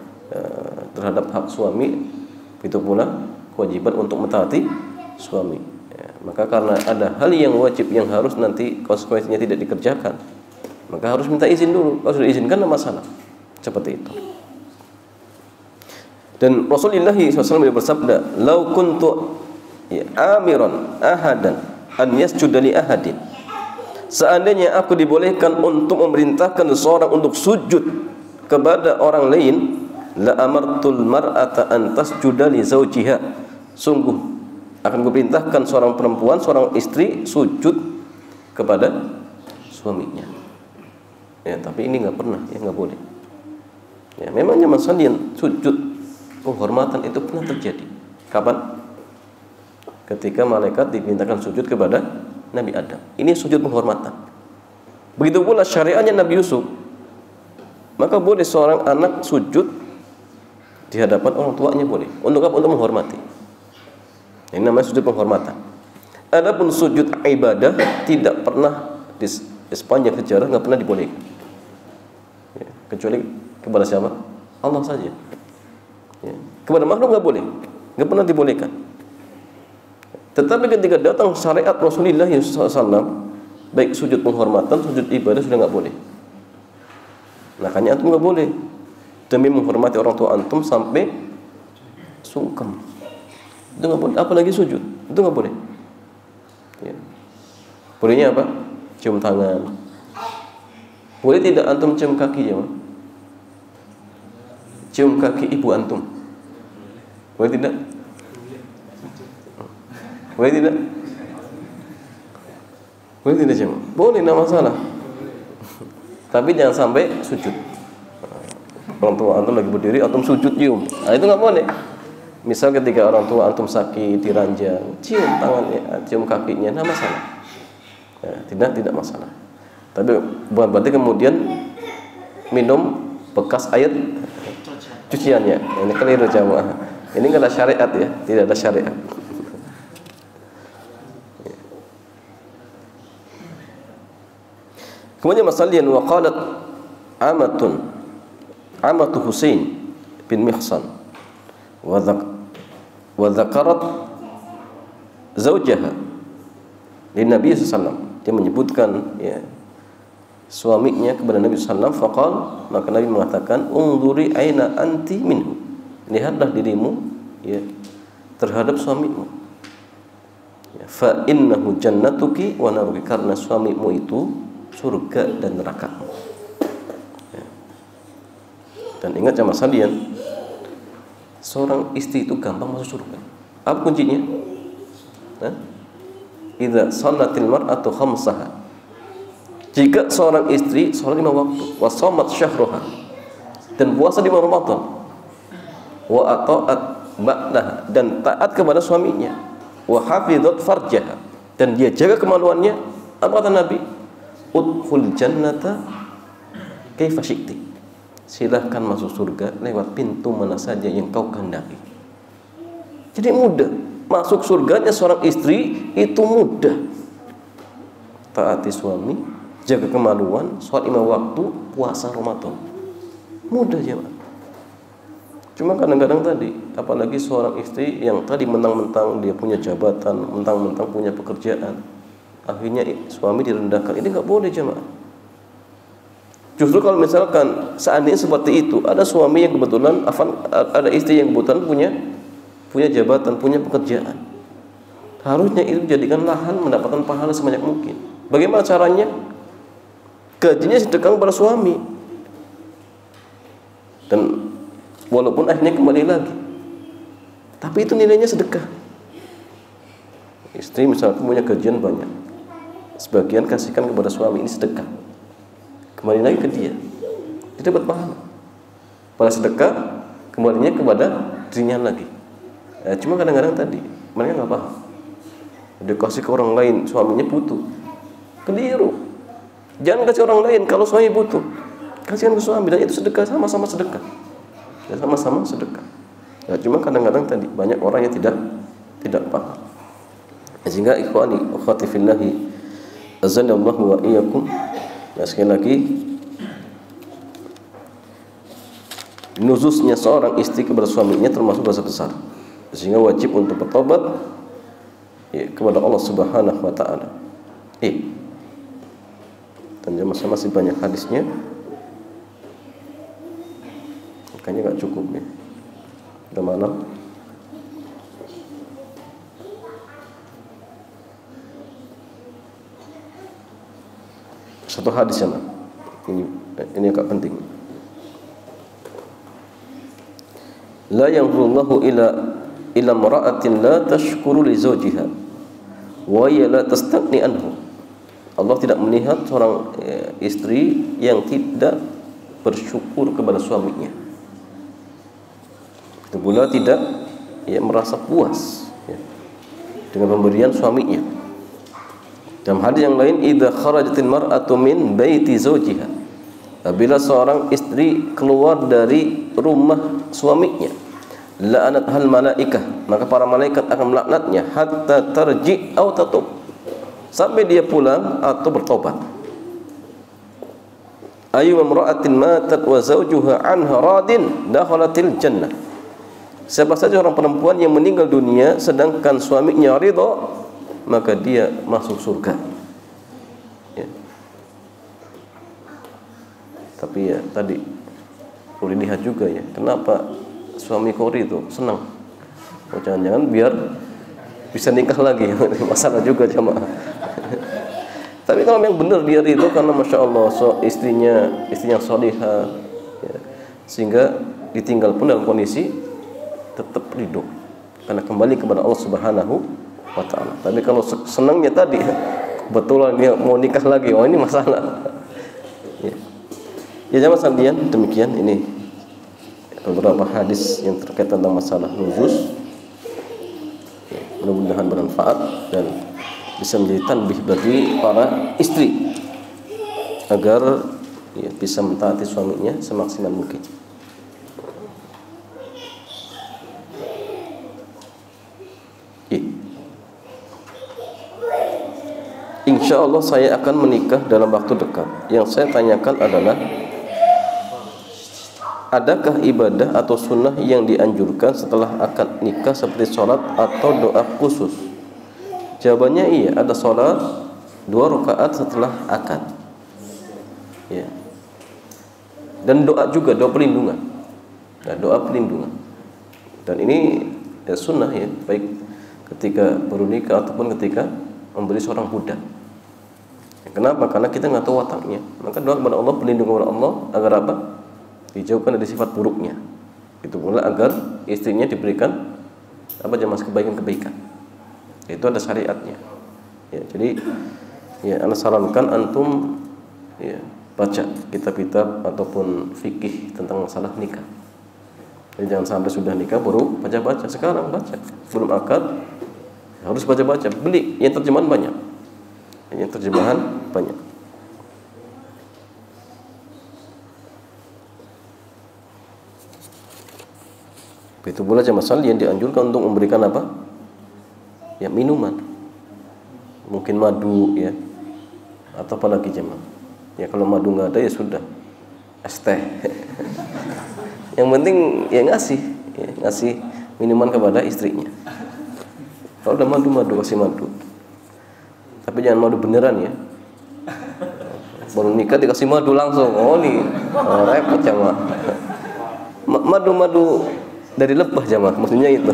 terhadap hak suami, begitu pula kewajiban untuk mentaati suami. Ya, maka karena ada hal yang wajib yang harus nanti konsekuensinya tidak dikerjakan, maka harus minta izin dulu. Kalau sudah diizinkan tidak masalah. Seperti itu. Dan Rasulullah SAW bersabda, "Lau kuntu ya, amiran ahadan an yasjuda li ahadin." Seandainya aku dibolehkan untuk memerintahkan seseorang untuk sujud kepada orang lain, la amartul mar'ata an tasjuda li zawjiha. Sungguh akan kuperintahkan seorang perempuan, seorang istri sujud kepada suaminya. Ya, tapi ini nggak pernah, ya nggak boleh. Ya, memang zaman salin sujud penghormatan itu pernah terjadi. Kapan? Ketika malaikat dimintakan sujud kepada Nabi Adam. Ini sujud penghormatan. Begitu pula syariatnya Nabi Yusuf. Maka boleh seorang anak sujud di hadapan orang tuanya, boleh. Untuk apa? Untuk menghormati. Ini namanya sujud penghormatan. Adapun sujud ibadah tidak pernah di sepanjang sejarah nggak pernah dibolehkan. Ya, kecuali kepada siapa? Allah saja. Ya. Kepada makhluk nggak boleh, nggak pernah dibolehkan. Tetapi ketika datang syariat Rasulullah SAW, baik sujud penghormatan, sujud ibadah sudah nggak boleh. Makanya antum nggak boleh demi menghormati orang tua antum sampai sungkem. Itu nggak boleh. Apalagi sujud, itu nggak boleh. Ya. Bolehnya apa? Cium tangan. Boleh tidak antum cium kaki ya? Cium kaki ibu antum. Boleh tidak? Boleh tidak? Boleh tidak cium? Boleh, tidak masalah. Tapi jangan sampai sujud. Orang tua antum lagi berdiri, antum sujud cium. Nah, itu nggak boleh. Misal ketika orang tua antum sakit, diranjang, cium tangannya, cium kakinya, tidak masalah. Ya, tidak masalah. Tapi bukan berarti kemudian minum bekas air cuciannya. Ini keliru jamaah. Ini enggak ada syariat ya, tidak ada syariat. Kemudian masalian wa qalat amatu Husain bin Mihsan wa dzakarat zaujaha li Nabi sallallahu alaihi wasallam. Dia menyebutkan ya suaminya kepada Nabi sallallahu alaihi wasallam. Faqal, maka Nabi mengatakan, "Ungduri aina anti minhu." Lihatlah dirimu ya terhadap suamimu. Ya, fa innahu jannatuki wa naruki, karena suamimu itu surga dan nerakamu. Ya. Dan ingat jamaah sekalian, seorang istri itu gampang masuk surga. Apa kuncinya? Idza shallatil mar'atu khamsaha. Jika seorang istri sholat 5 waktu, wa shamat syahraha, dan puasa di bulan Ramadan. Wa ata'at ba'daha, dan taat kepada suaminya. Wa hafizat farjaha, dan dia jaga kemaluannya. Apa kata Nabi? Udkhul jannata kaifa syi'ti, silahkan masuk surga lewat pintu mana saja yang kau kehendaki. Jadi mudah masuk surganya seorang istri, itu mudah. Taati suami, jaga kemaluan, sholat 5 waktu, puasa Ramadan, mudah jemaah. Cuma kadang-kadang tadi, apalagi seorang istri yang tadi mentang-mentang dia punya jabatan, mentang-mentang punya pekerjaan, akhirnya suami direndahkan. Ini nggak boleh jemaah. Justru kalau misalkan seandainya seperti itu, ada suami yang kebetulan, ada istri yang kebetulan punya jabatan, punya pekerjaan, harusnya itu dijadikan lahan mendapatkan pahala sebanyak mungkin. Bagaimana caranya? Gajinya sedekah kepada suami, dan walaupun akhirnya kembali lagi, tapi itu nilainya sedekah. Istri misalnya punya gajian banyak, sebagian kasihkan kepada suami, ini sedekah, kembali lagi ke dia dapat pahala. Pada sedekah kembalinya kepada dirinya lagi. Cuma kadang-kadang tadi mereka nggak paham, dia kasih ke orang lain, suaminya butuh. Keliru. Jangan kasih orang lain kalau suami butuh, kasihkan ke suami, dan itu sedekah, sama-sama sedekah. Ya, sama-sama sedekah. Ya, cuma kadang-kadang tadi banyak orang yang tidak paham. Sehingga ikhwani akhwati fillahi azanallahu wa iyyakum. Nah, sekali lagi, nuzusnya seorang istri kepada suaminya termasuk dosa besar, sehingga wajib untuk bertobat kepada Allah Subhanahu wa taala. Dan masih banyak hadisnya, makanya nggak cukup ya. Udah malam. Satu hadis ya, ini agak penting. La yanzurullahu ila imra'atin la tashkuru li zawjiha wa hiya la tastaghni anhu. Allah tidak melihat seorang istri yang tidak bersyukur kepada suaminya, itu pula tidak merasa puas dengan pemberian suaminya. Dalam hadis yang lain, idza kharajatil mar'atu min baiti zawjiha, apabila seorang istri keluar dari rumah suaminya, la'anat hal malaikah, maka para malaikat akan melaknatnya hatta tarji au tatub, sampai dia pulang atau bertobat. Ayu imra'atin matat wa zawjuha anha radin dakhalatil jannah, siapa saja orang perempuan yang meninggal dunia sedangkan suaminya ridha, maka dia masuk surga. Ya. Tapi ya tadi boleh lihat juga ya, kenapa suami kori itu senang? Oh, jangan-jangan biar bisa nikah lagi. Masalah juga jamaah. Tapi kalau yang benar dia itu karena masya Allah istrinya salihah, ya, sehingga ditinggal pun dalam kondisi tetap ridho karena kembali kepada Allah Subhanahu wa ta'ala. Tapi kalau senangnya tadi kebetulan dia mau nikah lagi, oh ini masalah. Ya jamaah sekalian, demikian ini beberapa hadis yang terkait tentang masalah nuzuz. Mudah-mudahan bermanfaat dan bisa menjadi tanbih bagi para istri agar bisa mentaati suaminya semaksimal mungkin. Insya Allah saya akan menikah dalam waktu dekat. Yang saya tanyakan adalah, adakah ibadah atau sunnah yang dianjurkan setelah akad nikah seperti sholat atau doa khusus? Jawabannya iya, ada sholat 2 rakaat setelah akad, ya. Dan doa juga, doa perlindungan. Nah, doa perlindungan. Dan ini sunnah ya, baik ketika baru nikah ataupun ketika memberi seorang budak. Kenapa? Karena kita nggak tahu wataknya. Maka doa kepada Allah, perlindungan kepada Allah agar apa? Dijauhkan dari sifat buruknya. Itu pula agar istrinya diberikan jemas kebaikan-kebaikan. Itu ada syariatnya. Ya, jadi ya ana sarankan antum baca kitab-kitab ataupun fikih tentang masalah nikah. Jadi jangan sampai sudah nikah baru baca-baca. Sekarang baca, belum akad harus baca-baca. Beli yang terjemahan banyak, yang terjemahan banyak. Itu pula jemaah sekalian dianjurkan untuk memberikan apa? Ya, minuman. Mungkin madu ya. Atau apa lagi jemaah? Ya kalau madu nggak ada ya sudah. Es teh. Yang penting ya ngasih minuman kepada istrinya. Kalau udah madu kasih madu. Tapi jangan madu beneran ya. Baru nikah dikasih madu langsung. Oh nih, repot jemaah. Madu dari lebah jemaah, maksudnya itu.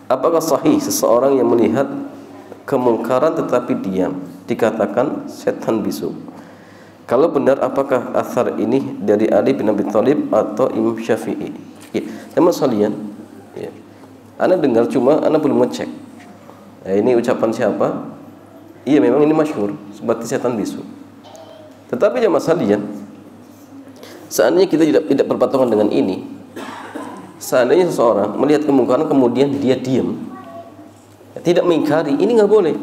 Apakah sahih seseorang yang melihat kemungkaran tetapi diam dikatakan setan bisu? Kalau benar, apakah asar ini dari Ali bin Abi Thalib atau Imam Syafi'i? Ya, teman sekalian, ya. Ana dengar cuma ana belum ngecek. Ya, ini ucapan siapa? Iya, memang ini masyhur seperti setan bisu. Tetapi jemaah sekalian, seandainya kita tidak berpatongan dengan ini, seandainya seseorang melihat kemungkaran kemudian dia diam, tidak mengingkari, ini nggak boleh.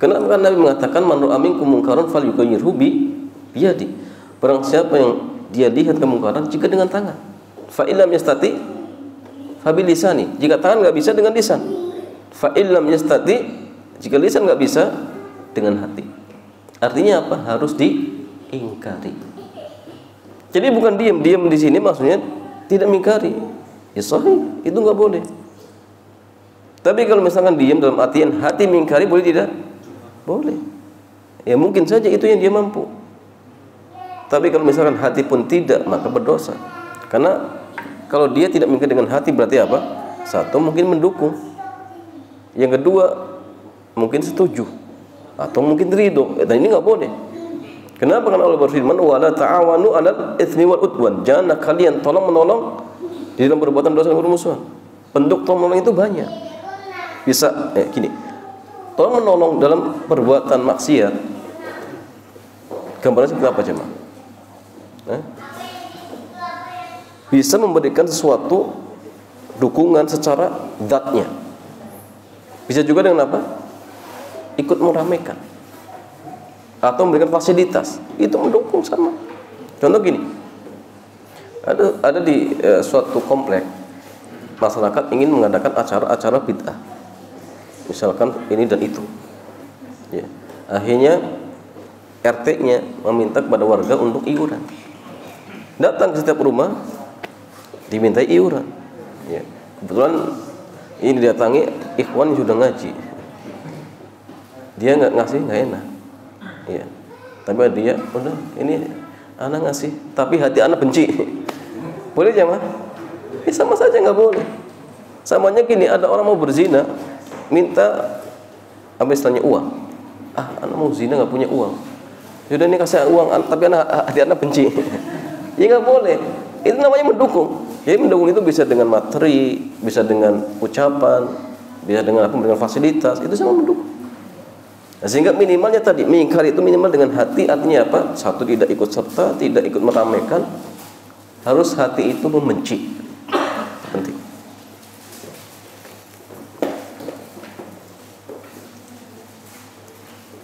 Kenapa? Karena Nabi mengatakan man ra'a minkum munkaran falyughayyirhu biyadi. Barang siapa yang dia lihat kemungkaran, jika dengan tangan, fa illam yastati fa bilisani. Jika tangan nggak bisa, dengan lisan. Fa illam yastati, jika lisan nggak bisa, dengan hati. Artinya apa? Harus diingkari. Jadi bukan diam di sini maksudnya tidak mengingkari. Ya sahih, itu nggak boleh. Tapi kalau misalkan diam dalam artian hati mengingkari, boleh tidak? Boleh. Ya mungkin saja itu yang dia mampu. Tapi kalau misalkan hati pun tidak, maka berdosa. Karena kalau dia tidak mengingkari dengan hati berarti apa? Satu, mungkin mendukung. Yang kedua, mungkin setuju. Atau mungkin ridho. Dan ini nggak boleh. Kenapa? Karena Allah berfirman, wala ta'awanu 'alal itsmi wal udwan. Jangan kalian tolong menolong di dalam perbuatan dosa dan permusuhan. Bentuk tolong menolong itu banyak. Bisa gini. Tolong menolong dalam perbuatan maksiat. Gambarnya seperti apa jemaah? Bisa memberikan sesuatu dukungan secara zatnya. Bisa juga dengan apa? Ikut meramaikan atau memberikan fasilitas, itu mendukung sama. Contoh gini, ada di suatu komplek masyarakat ingin mengadakan acara-acara bid'ah, misalkan ini dan itu ya. Akhirnya RT-nya meminta kepada warga untuk iuran, datang ke setiap rumah dimintai iuran ya. Kebetulan ini didatangi ikhwan yang sudah ngaji, dia nggak ngasih nggak enak ya. Tapi dia udah ini anak ngasih tapi hati anak benci. Boleh jemaah? Sama saja nggak boleh. Samanya gini, ada orang mau berzina minta apa istilahnya uang. Anak mau zina nggak punya uang, yaudah ini kasih uang tapi hati anak benci. Ya nggak boleh. Itu namanya mendukung. Jadi mendukung itu bisa dengan materi, bisa dengan ucapan, bisa dengan apa, dengan fasilitas, itu sama mendukung. Nah, sehingga minimalnya tadi mengingkari itu minimal dengan hati, artinya apa? Satu, tidak ikut serta, tidak ikut meramaikan. Harus hati itu membenci. Penting.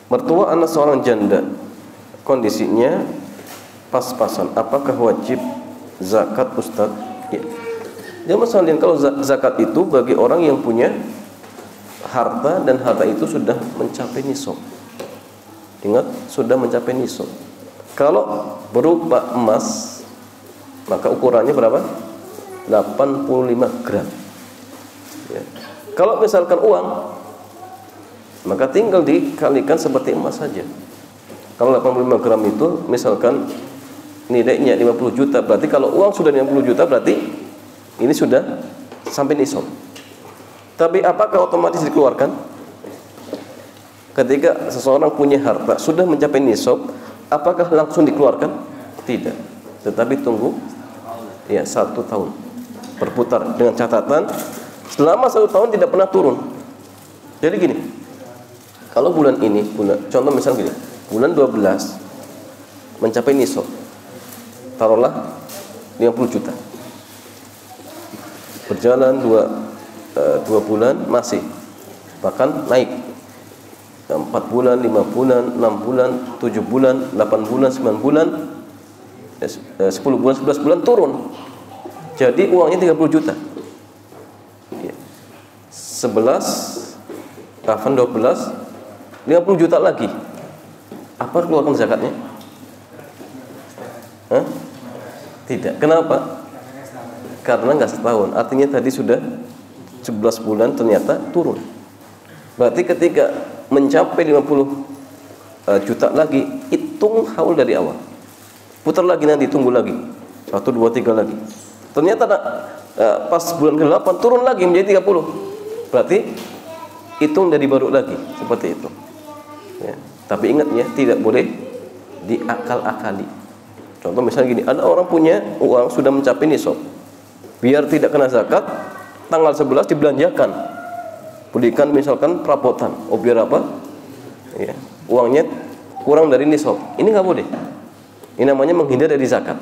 Mertua anak seorang janda, kondisinya pas-pasan, apakah wajib zakat Ustaz? Ya. Jangan salin, kalau zakat itu bagi orang yang punya harta dan harta itu sudah mencapai nisab. Ingat, sudah mencapai nisab. Kalau berupa emas, maka ukurannya berapa? 85 gram. Ya. Kalau misalkan uang, maka tinggal dikalikan seperti emas saja. Kalau 85 gram itu misalkan nilainya 50 juta, berarti kalau uang sudah 50 juta berarti ini sudah sampai nisab. Tapi apakah otomatis dikeluarkan? Ketika seseorang punya harta sudah mencapai nisab, apakah langsung dikeluarkan? Tidak. Tetapi tunggu ya 1 tahun berputar, dengan catatan selama 1 tahun tidak pernah turun. Jadi gini, kalau bulan ini, contoh misal gini, bulan 12 mencapai nisab, taruhlah 50 juta. Berjalan 2 bulan masih, bahkan naik 4 bulan, 5 bulan, 6 bulan, 7 bulan, 8 bulan, 9 bulan, 10 bulan, 11 bulan turun. Jadi uangnya 30 juta. 11, 12, 50 juta lagi. Apa keluarkan zakatnya? Tidak. Kenapa? Karena nggak setahun. Artinya tadi sudah 11 bulan ternyata turun. Berarti ketika mencapai 50 juta lagi, hitung haul dari awal. Putar lagi nanti, tunggu lagi. 1, 2, 3 lagi. Ternyata pas bulan ke-8 turun lagi menjadi 30. Berarti hitung dari baru lagi, seperti itu. Ya. Tapi ingat ya, tidak boleh diakal-akali. Contoh misalnya gini, ada orang punya uang sudah mencapai nisab. Biar tidak kena zakat, tanggal 11 dibelanjakan. Belikan misalkan perabotan. Oh biar apa? Ya, uangnya kurang dari nisab. Ini nggak boleh. Ini namanya menghindar dari zakat.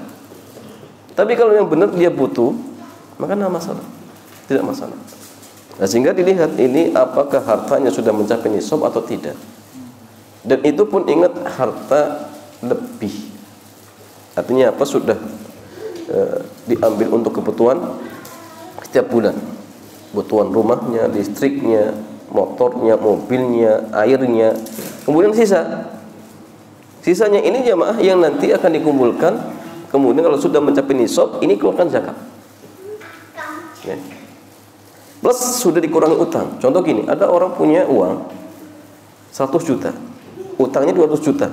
Tapi kalau yang benar dia butuh, maka tidak masalah. Tidak masalah. Nah, sehingga dilihat ini apakah hartanya sudah mencapai nisab atau tidak. Dan itu pun ingat harta lebih. Artinya apa? Sudah diambil untuk kebutuhan setiap bulan. Kebutuhan rumahnya, listriknya, motornya, mobilnya, airnya. Kemudian sisanya ini jamaah yang nanti akan dikumpulkan. Kemudian kalau sudah mencapai nisab, ini keluarkan zakat. Ya. Plus sudah dikurangi utang. Contoh gini, ada orang punya uang 100 juta, utangnya 200 juta.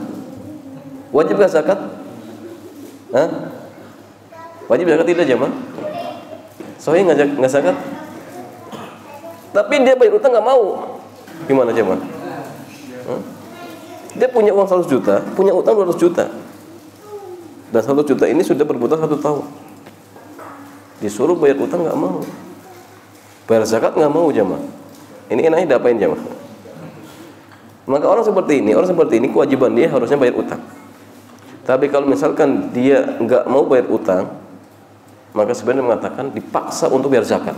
Wajib gak zakat? Wajib zakat tidak jamaah? Sahih nggak zakat? Tapi dia bayar utang nggak mau. Gimana jamaah? Dia punya uang 100 juta, punya utang 200 juta. Dan 100 juta ini sudah berputar 1 tahun. Disuruh bayar utang nggak mau. Bayar zakat nggak mau jamaah. Ini enaknya diapain jamaah? Maka orang seperti ini kewajiban dia harusnya bayar utang. Tapi kalau misalkan dia nggak mau bayar utang, maka sebenarnya mengatakan dipaksa untuk bayar zakat.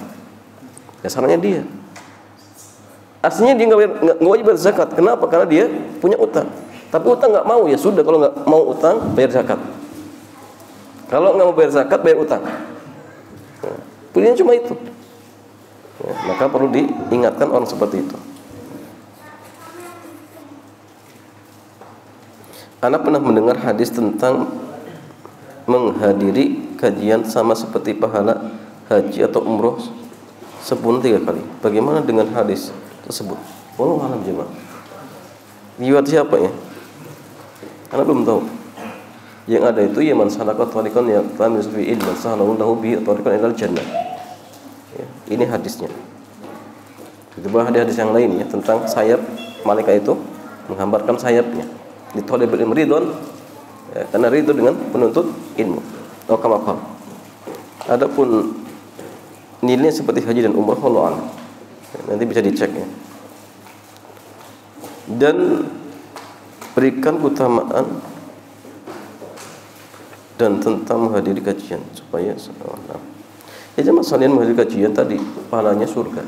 Dasarnya dia. Aslinya dia nggak wajib bayar zakat. Kenapa? Karena dia punya utang. Tapi utang nggak mau, ya sudah. Kalau nggak mau utang, bayar zakat. Kalau nggak mau bayar zakat, bayar utang. Pilihannya cuma itu. Ya, maka perlu diingatkan orang seperti itu. Anda pernah mendengar hadis tentang menghadiri kajian sama seperti pahala haji atau umroh sebulan 3 kali. Bagaimana dengan hadis tersebut? Wallahu a'lam jemaah. Riwayat siapa ya? Anda belum tahu. Yang ada itu ya man salaka tariqan ya tamis fi ilmin sahalahu lahu bihi tariqan ilal jannah. Ya, ini hadisnya. Itu hadis yang lain ya tentang sayap malaikat itu menghambarkan sayapnya. Di talibul ilmi ridwan, ya, karena ridho dengan penuntut ilmu. Atau kamakal. Adapun nilainya seperti haji dan umrah, wallahu a'lam. Nanti bisa dicek ya. Dan berikan keutamaan dan tentang menghadiri kajian supaya ya jemaah sekalian menghadiri kajian tadi pahalanya surga,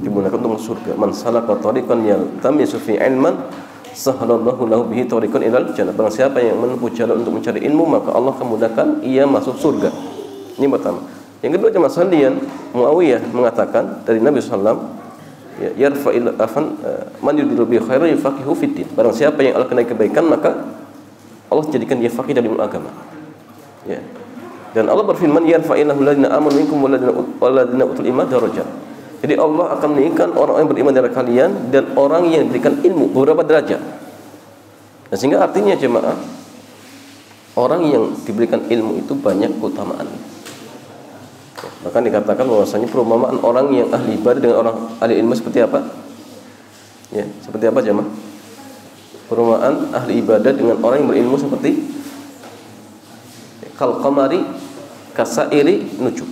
digunakan untuk surga. Man salaka tariqan yaltamisu fi ilman sahalallahu lahu bihi tariqan ilal jannah. Barang siapa yang menempuh jalan untuk mencari ilmu, maka Allah akan mudahkan ia masuk surga. Ini pertama. Yang kedua jemaah sekalian, Muawiyah mengatakan dari Nabi sallallahu ya yarfa'il afan man yuridu bi khairan yufaqihu fid din. Barang siapa yang Allah kenai kebaikan, maka Allah jadikan dia faqih dalam agama. Ya. Dan Allah berfirman yarfa'illahu alladziina aamanu minkum walladziina utul ilma darajat. Jadi Allah akan meninggikan orang yang beriman dari kalian dan orang yang diberikan ilmu beberapa derajat. Nah, sehingga artinya jemaah, orang yang diberikan ilmu itu banyak keutamaan. Bahkan dikatakan bahwasanya perumpamaan orang yang ahli ibadah dengan orang ahli ilmu seperti apa? Ya, seperti apa jemaah? Perumpamaan ahli ibadah dengan orang yang berilmu seperti kal qamari kasairi nujum.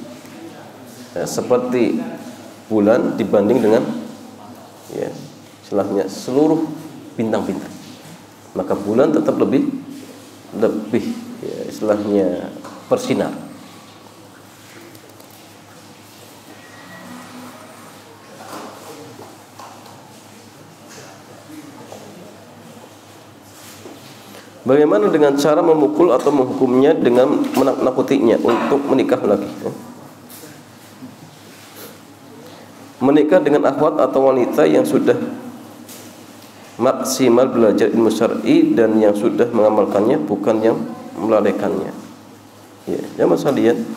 Ya, seperti bulan dibanding dengan ya, istilahnya seluruh bintang-bintang. Maka bulan tetap lebih ya, istilahnya bersinar. Bagaimana dengan cara memukul atau menghukumnya dengan menakutinya untuk menikah lagi? Menikah dengan akhwat atau wanita yang sudah maksimal belajar ilmu syar'i dan yang sudah mengamalkannya, bukan yang melalaikannya. Ya, jamaah sekalian,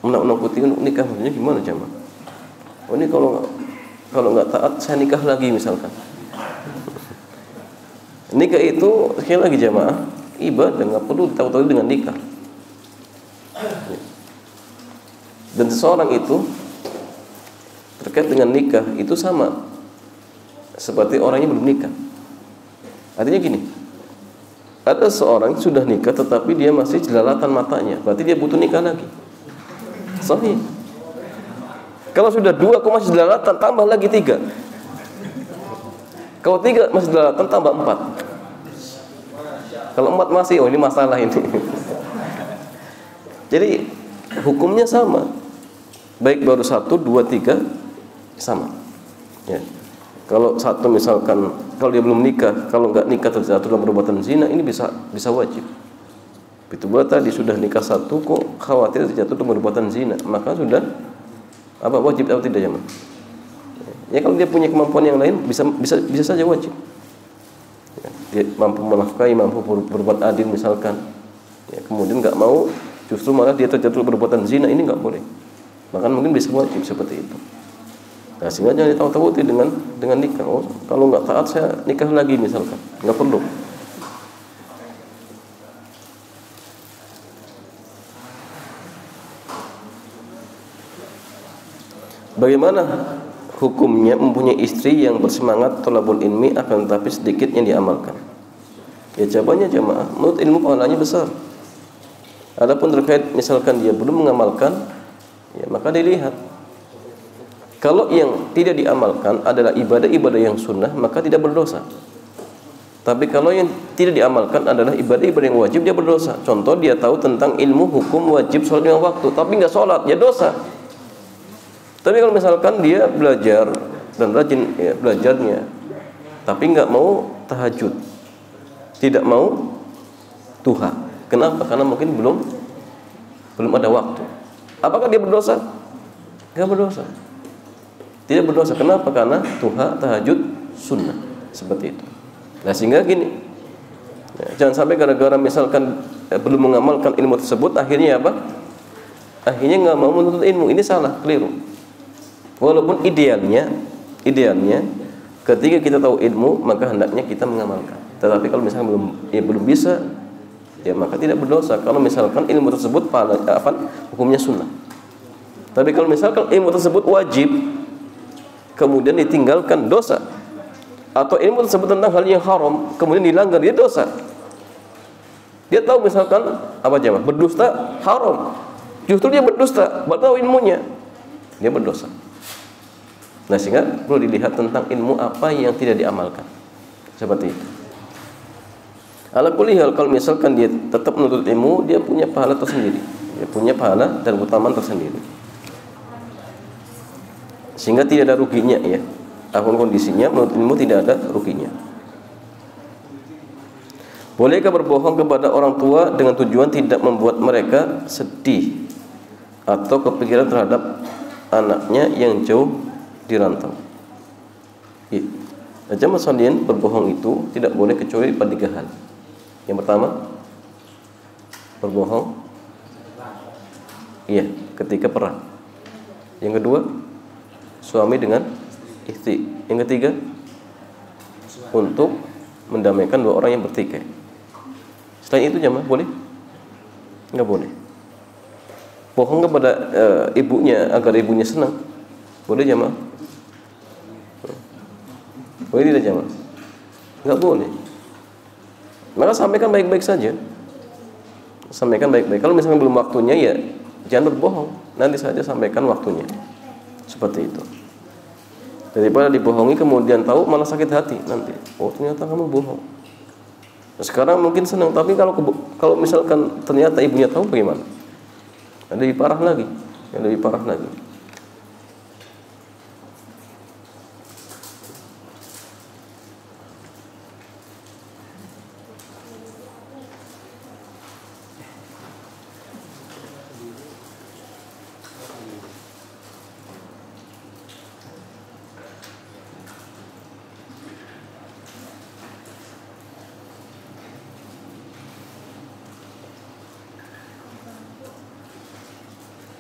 menakuti untuk nikah maksudnya gimana jamaah? Oh, ini kalau nggak taat saya nikah lagi misalkan. Nikah itu sekali lagi jamaah ibadah, nggak perlu tahu-tahu dengan nikah. Dan seseorang itu terkait dengan nikah itu sama seperti orang yang belum nikah. Artinya gini, ada seorang yang sudah nikah tetapi dia masih jelalatan matanya, berarti dia butuh nikah lagi. Sahih. Kalau sudah 2 kok masih jelalatan, tambah lagi 3. Kalau 3 masih jelalatan, tambah 4. Kalau 4 masih, oh ini masalah ini. Jadi hukumnya sama. Baik baru 1, 2, 3 sama. Ya. Kalau satu misalkan kalau dia belum nikah, kalau nggak nikah terjatuh dalam perbuatan zina, ini bisa wajib. Begitu pula tadi sudah nikah 1 kok khawatir terjatuh dalam perbuatan zina, maka sudah apa wajib atau tidak jemaah? Ya kalau dia punya kemampuan yang lain bisa saja wajib. Ya, dia mampu menafkahi, mampu berbuat adil misalkan. Ya, kemudian nggak mau, justru malah dia terjatuh perbuatan zina, ini nggak boleh. Bahkan mungkin bisa wajib seperti itu. Nah, sehingga jangan ditakuti dengan nikah. Oh, kalau nggak taat saya nikah lagi misalkan, nggak perlu. Bagaimana hukumnya mempunyai istri yang bersemangat thalabul ilmi akan tetapi sedikit yang diamalkan? Ya jawabannya jemaah, menurut ilmu pahalanya besar. Adapun terkait misalkan dia belum mengamalkan, ya maka dilihat. Kalau yang tidak diamalkan adalah ibadah-ibadah yang sunnah, maka tidak berdosa. Tapi kalau yang tidak diamalkan adalah ibadah-ibadah yang wajib, dia berdosa. Contoh, dia tahu tentang ilmu hukum wajib sholat lima waktu, tapi nggak sholat, dia dosa. Tapi kalau misalkan dia belajar dan rajin ya, belajarnya, tapi nggak mau tahajud, tidak mau duha. Kenapa? Karena mungkin belum ada waktu. Apakah dia berdosa? Nggak berdosa. Tidak berdosa. Kenapa? Karena duha, tahajud, sunnah. Seperti itu. Nah sehingga gini, ya, jangan sampai gara-gara misalkan belum mengamalkan ilmu tersebut, akhirnya apa? Akhirnya nggak mau menuntut ilmu. Ini salah, keliru. Walaupun idealnya ketika kita tahu ilmu maka hendaknya kita mengamalkan. Tetapi kalau misalkan belum bisa, ya maka tidak berdosa. Kalau misalkan ilmu tersebut hukumnya sunnah. Tapi kalau misalkan ilmu tersebut wajib kemudian ditinggalkan, dosa. Atau ilmu tersebut tentang hal yang haram kemudian dilanggar, dia dosa. Dia tahu misalkan berdusta haram, justru dia berdusta, tahu ilmunya, dia berdosa. Nah sehingga perlu dilihat tentang ilmu apa yang tidak diamalkan. Seperti itu. Ala kulli hal, kalau misalkan dia tetap menuntut ilmu, dia punya pahala tersendiri. Dia punya pahala dan keutamaan tersendiri. Sehingga tidak ada ruginya ya. Apapun kondisinya, menuntut ilmu tidak ada ruginya. Bolehkah berbohong kepada orang tua dengan tujuan tidak membuat mereka sedih atau kepikiran terhadap anaknya yang jauh dirantau? Ya. Jamaah sekalian, berbohong itu tidak boleh kecuali pada 3 hal. Yang pertama, berbohong iya ketika perang. Yang kedua, suami dengan istri. Yang ketiga, untuk mendamaikan 2 orang yang bertikai. Selain itu jamaah boleh? Enggak boleh. Bohong kepada ibunya agar ibunya senang, boleh jamaah? Boleh tidak jamaah? Enggak boleh. Maka sampaikan baik-baik saja. Sampaikan baik-baik. Kalau misalnya belum waktunya, ya jangan berbohong, nanti saja sampaikan waktunya. Seperti itu. Daripada dibohongi kemudian tahu malah sakit hati nanti. Oh, ternyata kamu bohong. Nah, sekarang mungkin senang, tapi kalau misalkan ternyata ibunya tahu bagaimana? Lebih parah lagi, lebih parah lagi.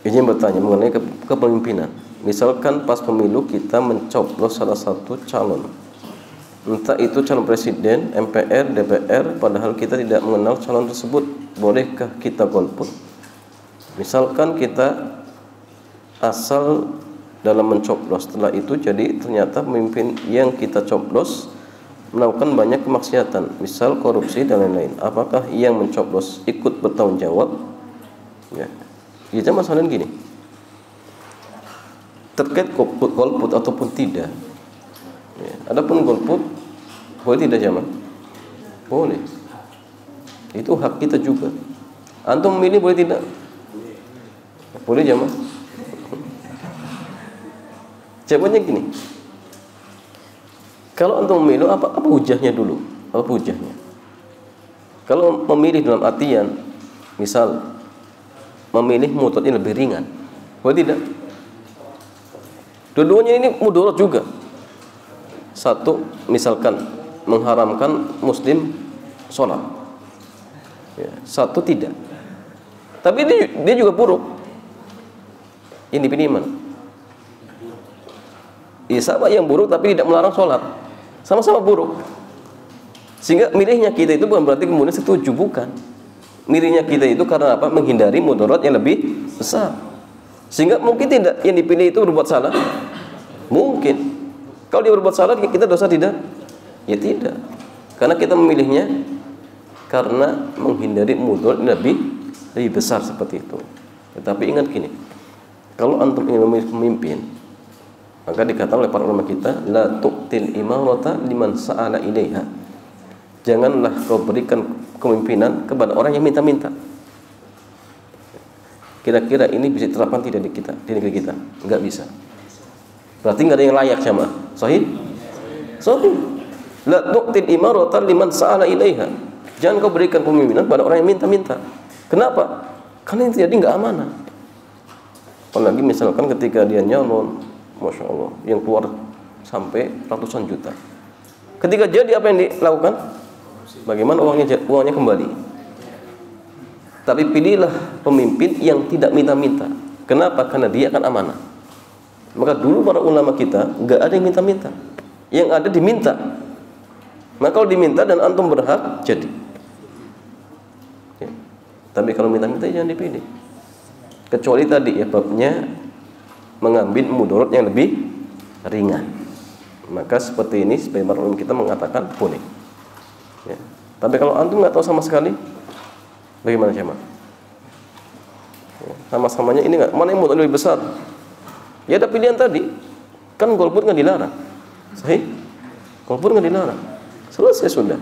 Izin bertanya mengenai kepemimpinan. Misalkan pas pemilu kita mencoblos salah satu calon, entah itu calon presiden, MPR, DPR, padahal kita tidak mengenal calon tersebut, bolehkah kita golput? Misalkan kita asal dalam mencoblos, setelah itu jadi ternyata pemimpin yang kita coblos melakukan banyak kemaksiatan, misal korupsi dan lain-lain. Apakah yang mencoblos ikut bertanggung jawab? Ya. Kita masalahnya gini, terkait golput ataupun tidak, ya, adapun golput boleh tidak jamaah? Boleh, itu hak kita juga. Antum memilih boleh tidak? Boleh jamaah? Jawabannya gini, kalau antum memilih apa hujahnya dulu? Apa hujahnya? Kalau memilih dalam artian, misal memilih mudaratnya lebih ringan, boleh tidak? Dua-duanya ini mudarat juga. Satu, misalkan mengharamkan muslim sholat, ya, satu tidak. Tapi dia juga buruk. Yang dipilih mana? Ya, sama yang buruk tapi tidak melarang sholat, sama-sama buruk. Sehingga milihnya kita itu bukan berarti kemudian setuju, bukan. Milihnya kita itu karena apa? Menghindari mudarat yang lebih besar. Sehingga mungkin tidak yang dipilih itu berbuat salah. Mungkin. Kalau dia berbuat salah, kita dosa tidak? Ya tidak. Karena kita memilihnya karena menghindari mudarat yang lebih besar seperti itu. Tetapi ingat gini, kalau antum ingin memilih pemimpin, maka dikatakan oleh para ulama kita, la tu'til imarata liman sa'ala ilaiha. Janganlah kau berikan kepemimpinan kepada orang yang minta-minta. Kira-kira ini bisa diterapkan tidak di negeri kita? Enggak bisa. Berarti enggak ada yang layak sama. Sahih? Sahih. La tu'til imarata liman sa'ala ilaiha. Jangan kau berikan kepemimpinan kepada orang yang minta-minta. Kenapa? Karena itu jadi enggak amanah. Apalagi misalkan ketika dia nyalon, Masya Allah, yang keluar sampai ratusan juta. Ketika jadi apa yang dilakukan? Bagaimana uangnya kembali? Tapi pilihlah pemimpin yang tidak minta-minta. Kenapa? Karena dia akan amanah. Maka dulu para ulama kita nggak ada yang minta-minta, yang ada diminta. Maka kalau diminta dan antum berhak, jadi. Ya. Tapi kalau minta-minta jangan dipilih. Kecuali tadi ya babnya mengambil mudarat yang lebih ringan. Maka seperti ini sebagai para ulama kita mengatakan boleh. Ya. Tapi kalau antum nggak tahu sama sekali, bagaimana jemaah? Ya, sama-samanya ini nggak, mana yang mudarat lebih besar? Ya ada pilihan tadi, kan golput nggak dilarang, sahih? Golput nggak dilarang, selesai sudah.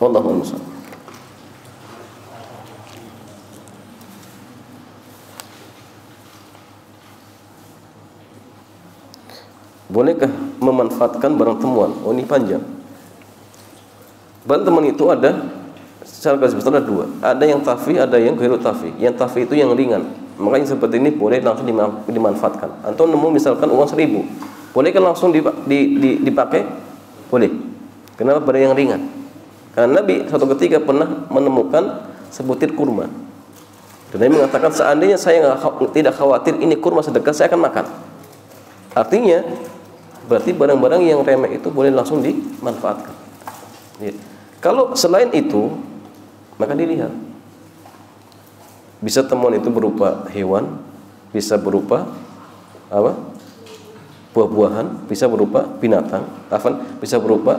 Wallahu a'lam. Bolehkah memanfaatkan barang temuan? Oh ini panjang. Barang temuan itu ada secara garis besar ada dua. Ada yang tafi, ada yang ghairu tafi. Yang tafi itu yang ringan. Makanya seperti ini boleh langsung dimanfaatkan. Atau nemu misalkan uang 1000, boleh kan langsung dipakai? Boleh. Kenapa? Barang yang ringan. Karena Nabi suatu ketika pernah menemukan sebutir kurma. Dan Nabi mengatakan seandainya saya tidak khawatir ini kurma sedekah, saya akan makan. Artinya berarti barang-barang yang remeh itu boleh langsung dimanfaatkan. Ya. Kalau selain itu, maka dilihat. Bisa temuan itu berupa hewan, bisa berupa apa? Buah-buahan, bisa berupa binatang, bisa berupa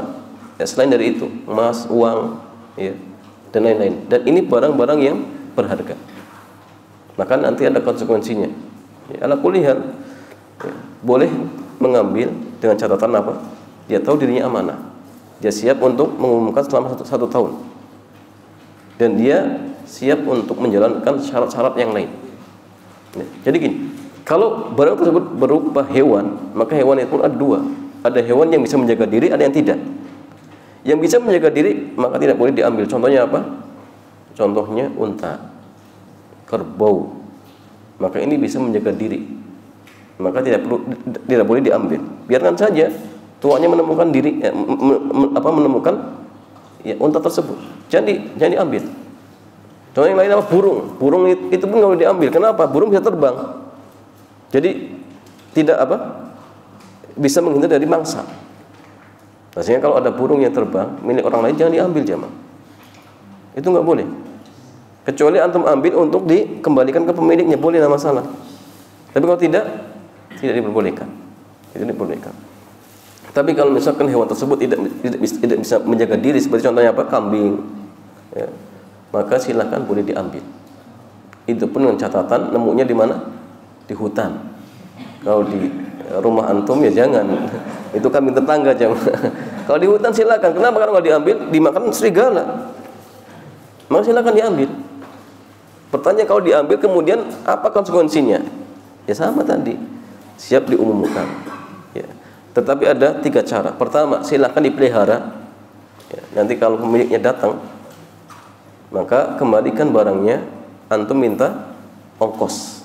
ya, selain dari itu, emas, uang, ya, dan lain-lain. Dan ini barang-barang yang berharga. maka nanti ada konsekuensinya. Ya, ala kulli hal, ya, boleh mengambil dengan catatan apa? Dia tahu dirinya amanah, dia siap untuk mengumumkan selama satu tahun, dan dia siap untuk menjalankan syarat-syarat yang lain. Ya, jadi gini, kalau barang tersebut berupa hewan, maka hewan itu pun ada dua. Ada hewan yang bisa menjaga diri, ada yang tidak. Yang bisa menjaga diri maka tidak boleh diambil. Contohnya apa? Contohnya unta, kerbau. Maka ini bisa menjaga diri, maka tidak boleh diambil. Biarkan saja tuannya menemukan diri, menemukan ya, unta tersebut. Jangan diambil. Contoh yang lain apa? Burung. Burung itu pun kalau diambil. Kenapa? Burung bisa terbang. Jadi tidak bisa menghindar dari mangsa. Maksudnya kalau ada burung yang terbang milik orang lain, jangan diambil jamaah. Itu nggak boleh. Kecuali antum ambil untuk dikembalikan ke pemiliknya, boleh, tidak masalah. Tapi kalau tidak diperbolehkan. Tidak diperbolehkan. Tapi kalau misalkan hewan tersebut tidak bisa menjaga diri, seperti contohnya apa? Kambing, ya, maka silakan boleh diambil. Itu pun dengan catatan nemunya di mana? Di hutan. Kalau di rumah antum ya jangan. Itu kambing tetangga jam. Kalau di hutan silakan. Kenapa? Karena kalau diambil dimakan serigala. Maka silakan diambil. Pertanyaan, kalau diambil kemudian apa konsekuensinya? Ya sama tadi, siap diumumkan. Ya. Tetapi ada 3 cara. Pertama, silakan dipelihara. Ya. Nanti kalau pemiliknya datang, maka kembalikan barangnya. Antum minta ongkos.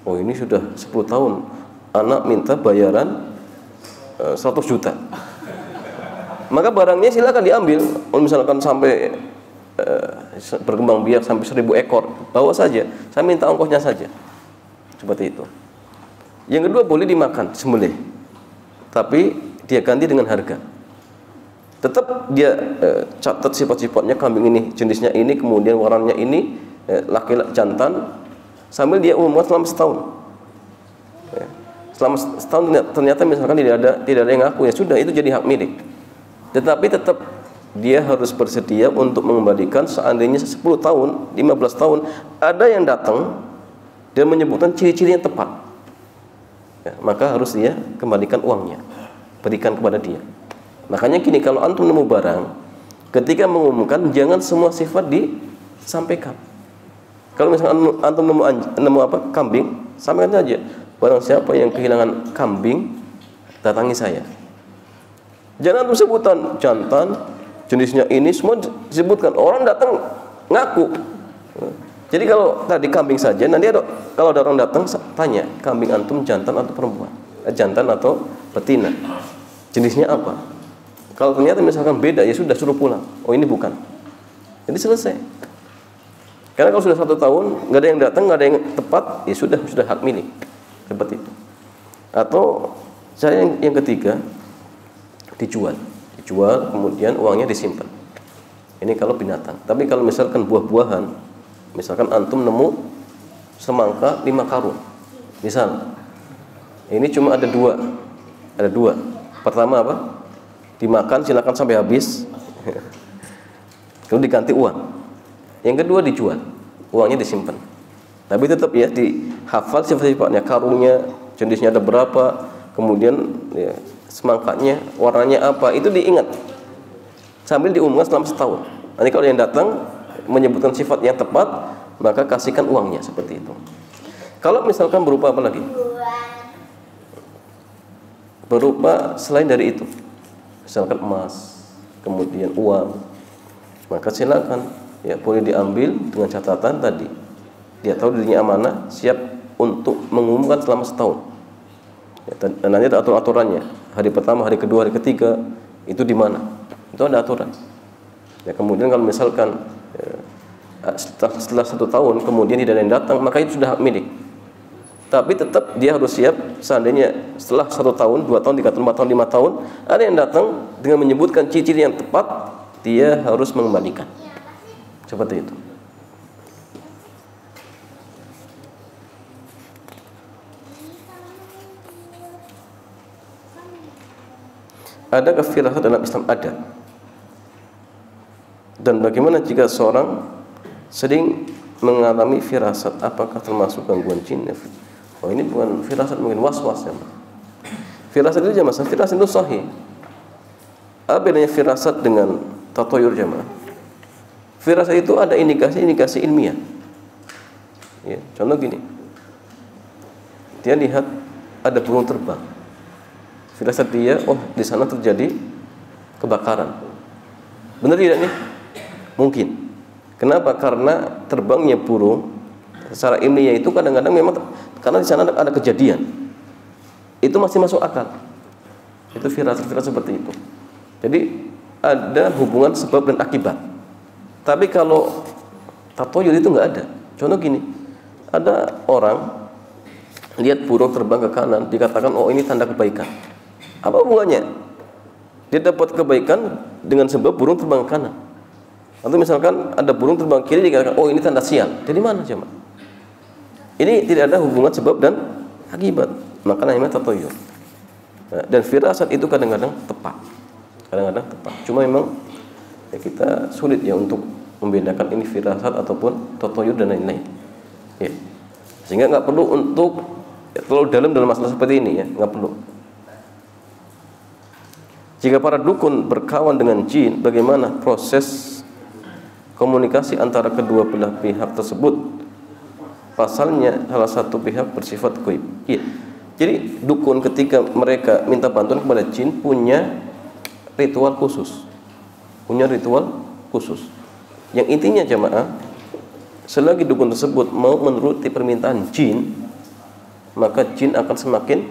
Oh ini sudah 10 tahun, anak minta bayaran 100 juta. Maka barangnya silakan diambil. Misalkan sampai berkembang biak sampai 1000 ekor, bawa saja. Saya minta ongkosnya saja. Seperti itu. Yang kedua, boleh dimakan, sembelih. Tapi dia ganti dengan harga. Tetap dia catat sifat-sifatnya, kambing ini jenisnya ini, kemudian warnanya ini, laki-laki jantan, sambil dia umumkan selama setahun. Ya. Selama setahun ternyata misalkan tidak ada yang ngaku, ya sudah, itu jadi hak milik. Tetapi tetap dia harus bersedia untuk mengembalikan. Seandainya 10 tahun, 15 tahun ada yang datang dan menyebutkan ciri-ciri yang tepat, ya, maka harus dia kembalikan uangnya, berikan kepada dia. Makanya gini, kalau antum nemu barang, ketika mengumumkan jangan semua sifat disampaikan. Kalau misalkan antum nemu kambing, sampaikan saja, barang siapa yang kehilangan kambing datangi saya. Jangan antum sebutan jantan, jenisnya ini, semua disebutkan. Orang datang ngaku. Jadi kalau tadi kambing saja, nanti kalau ada orang datang tanya, kambing antum jantan atau perempuan, jantan atau betina, jenisnya apa? Kalau ternyata misalkan beda, ya sudah, suruh pulang. Oh ini bukan. Jadi selesai. Karena kalau sudah 1 tahun nggak ada yang datang, nggak ada yang tepat, ya sudah hak milik. Seperti itu. Atau saya yang ketiga, dijual, kemudian uangnya disimpan. Ini kalau binatang. Tapi kalau misalkan buah-buahan, misalkan antum nemu semangka 5 karung, misal, ini cuma ada dua. Pertama apa? Dimakan, silakan sampai habis. Kemudian diganti uang. Yang kedua dijual, uangnya disimpan. Tapi tetap ya dihafal sifat-sifatnya, karungnya jenisnya ada berapa, kemudian ya, semangkanya warnanya apa, itu diingat sambil diumumkan selama setahun. Nanti kalau yang datang menyebutkan sifat yang tepat, maka kasihkan uangnya, seperti itu. Kalau misalkan berupa apa lagi? Berupa selain dari itu, misalkan emas, kemudian uang, maka silakan, ya boleh diambil dengan catatan tadi, dia tahu dirinya amanah, siap untuk mengumumkan selama setahun. Ya, dan nanti ada aturannya. Hari pertama, hari kedua, hari ketiga, itu di mana? Itu ada aturan. Ya, kemudian kalau misalkan setelah 1 tahun kemudian tidak ada yang datang, maka itu sudah hak milik. Tapi tetap dia harus siap, seandainya setelah 1 tahun, 2 tahun, 3 tahun, 4 tahun, 5 tahun ada yang datang dengan menyebutkan ciri-ciri yang tepat, dia harus mengembalikan. Seperti itu. Adakah firasat dalam Islam? Ada. Dan bagaimana jika seorang sering mengalami firasat, apakah termasuk gangguan jin? Oh, ini bukan firasat, mungkin was-was ya. Firasat itu jamaah, firasat itu sahih. Apa bedanya firasat dengan tatoyur jamaah? Firasat itu ada indikasi ilmiah. Ya, contoh gini. Dia lihat ada burung terbang. Firasat dia, oh di sana terjadi kebakaran. Benar tidak nih? Mungkin. Kenapa? Karena terbangnya burung secara ilmiah itu kadang-kadang memang karena di sana ada kejadian. Itu masih masuk akal. Itu firasat seperti itu. Jadi ada hubungan sebab dan akibat. Tapi kalau tatoyur itu nggak ada. Contoh gini, ada orang lihat burung terbang ke kanan, dikatakan oh ini tanda kebaikan. Apa hubungannya? Dia dapat kebaikan dengan sebab burung terbang ke kanan. Atau misalkan ada burung terbang kiri, dikatakan oh ini tanda sial. Jadi mana jemaah? Ini tidak ada hubungan sebab dan akibat. Maka namanya tatoyur. Dan firasat itu kadang-kadang tepat. Kadang-kadang tepat. Cuma memang ya kita sulit ya untuk membedakan ini firasat ataupun tatoyur dan lain-lain. Ya. Sehingga nggak perlu untuk terlalu dalam masalah seperti ini ya, nggak perlu. Jika para dukun berkawan dengan jin, bagaimana proses komunikasi antara kedua belah pihak tersebut? Pasalnya salah satu pihak bersifat gaib. Iya. Jadi dukun ketika mereka minta bantuan kepada jin punya ritual khusus. Punya ritual khusus. Yang intinya jamaah, selagi dukun tersebut mau menuruti permintaan jin, maka jin akan semakin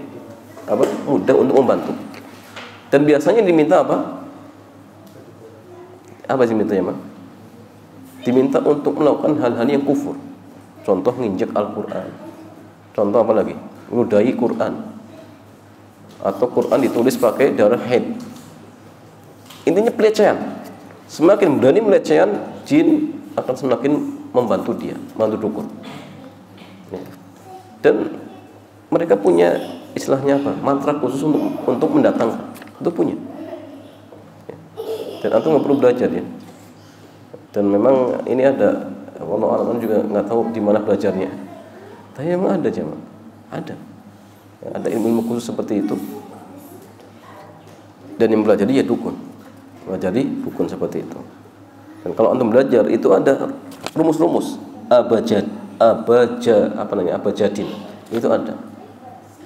mudah untuk membantu. Dan biasanya diminta apa? Apa sih mintanya, Mas? Diminta untuk melakukan hal-hal yang kufur. Contoh nginjek Al-Quran. Contoh apa lagi? Meludahi Quran. Atau Quran ditulis pakai darah haid. Intinya pelecehan. Semakin berani pelecehan, jin akan semakin membantu dia, membantu dukun. Dan mereka punya istilahnya apa? Mantra khusus untuk mendatangkan. Itu punya. Dan antum nggak perlu belajar ya. Dan memang ini ada, walau orang juga nggak tahu di mana belajarnya. Tapi memang ada jemaah, ada ilmu khusus seperti itu. Dan yang belajar dia dukun, seperti itu. Dan kalau antum belajar itu ada rumus-rumus abajadin itu ada.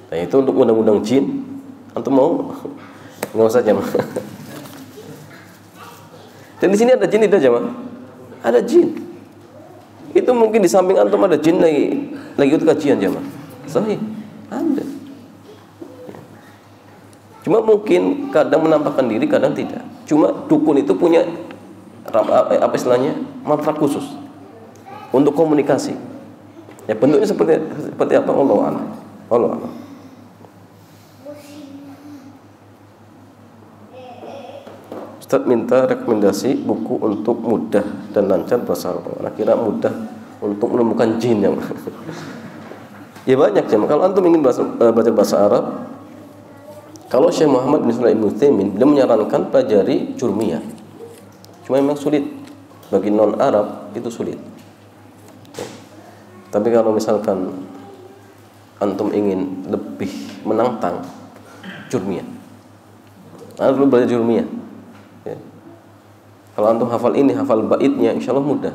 Nah itu untuk undang-undang jin. Antum mau nggak usah jemaah. Dan di sini ada jin tidak jemaah? Ada jin. Itu mungkin di samping antum ada jin lagi ikut kajian jemaah. Sahih, ada. Cuma mungkin kadang menampakkan diri, kadang tidak. Cuma dukun itu punya apa istilahnya? Mantra khusus untuk komunikasi. Ya bentuknya seperti apa? Wallahu a'lam. Ustaz minta rekomendasi buku untuk mudah dan lancar bahasa Arab. Kira mudah untuk menemukan jin yang ya banyak jemaah. Kalau antum ingin belajar bahasa Arab, kalau Syekh Muhammad bin Shalih Al-Utsaimin beliau menyarankan pelajari Jurmiyah. Cuma memang sulit bagi non Arab, itu sulit. Tapi kalau misalkan antum ingin lebih menantang, Jurmiyah. Antum belajar Jurmiyah. Ya. Kalau antum hafal ini, hafal baitnya, insya Allah mudah.